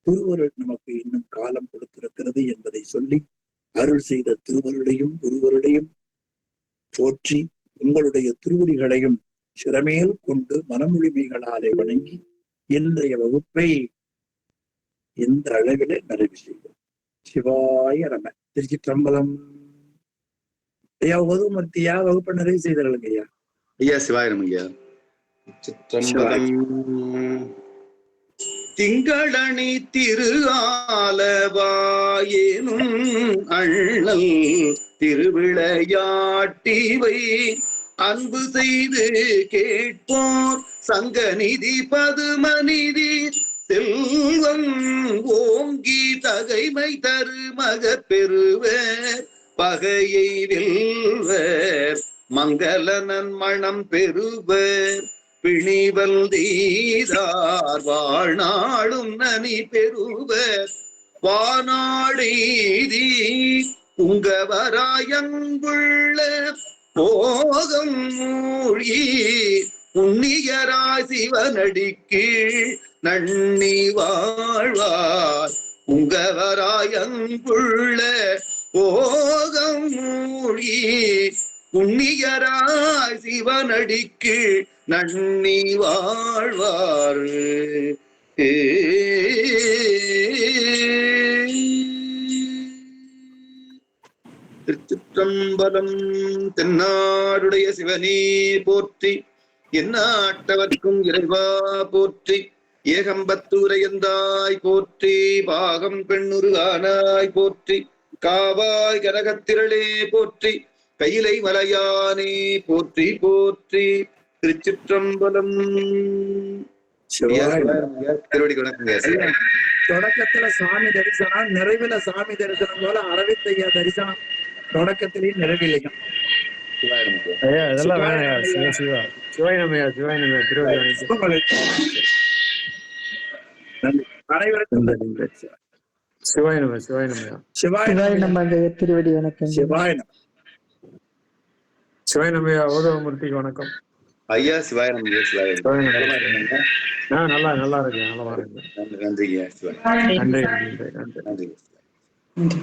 திருவருள் நமக்கு இன்னும் காலம் கொடுத்திருக்கிறது என்பதை சொல்லி, அருள் செய்த திருவருளையும் குருவருடையும் போற்றி, உங்களுடைய திருவடிகளையும் சிறமேல் கொண்டு மனமொழிமைகளாலே வணங்கி இன்றைய வகுப்பை இந்த அளவிலே நிறைவு செய்வோம். சிவாய நம. திருச்சிற்றம்பலம். ஐயா உதவுமூர்த்தியா வகுப்பை நிறைவு செய்தார்களுங்க ஐயா. ஐயா சிவாயிரம் ஐயா. சிற்றம்பலம். திங்களணி திரு ஆலவாயேனும் அண்ணல் திருவிளையாட்டிவை அன்பு செய்து கேட்போர் சங்கநிதி பதுமநிதி செல்வம் ஓங்கி தகைமை தருமக பெறுவர் பகையை வெல்வர் மங்கள நன்மணம் பெறுவர் பிணிவல் தீரார் வாழ்நாளும் நனி பெறுவர் வானாடெய்தி உங்கவராயங்குள்ள போகம் மூழ்கி புண்ணியராய் சிவனடிக்கு நன்னி வாழ்வார் உங்கவராயங்குள்ள போகம் மூழ்கி புண்ணியராய் சிவனடிக்கு நன்னி வாழ்வார். திருச்சிற்றம்பலம். தென்னாடுடைய சிவனே போற்றி, எந்நாட்டவர்க்கும் இறைவா போற்றி, ஏகம்பத்தூரையந்தாய் போற்றி, பாகம் பெண்ணுரு ஆனாய் போற்றி, காவாய் கனகத்திரளே போற்றி, கையிலை மலையானே போற்றி போற்றி. திருச்சிற்றம்பலம். திருவடி வணக்கங்க. தொடக்கத்துல சாமி தரிசனம், நிறைவுல சாமி தரிசனம் போல அரவிந்த் ஐயா தரிசனம் தொடக்கத்திலேயும் நிறைவில்லையும். அனைவருக்கும் சிவாய நம. சிவாய நம. சிவாய நம. திருவடி வணக்கம். சிவாய நம. சிவாய நமயா. ஓதவமூர்த்திக்கு வணக்கம் ஐயா. சிவாய நம. நல்லா நல்லா இருக்கேன். நல்லா இருக்கேன். நன்றி. நன்றி. நன்றி.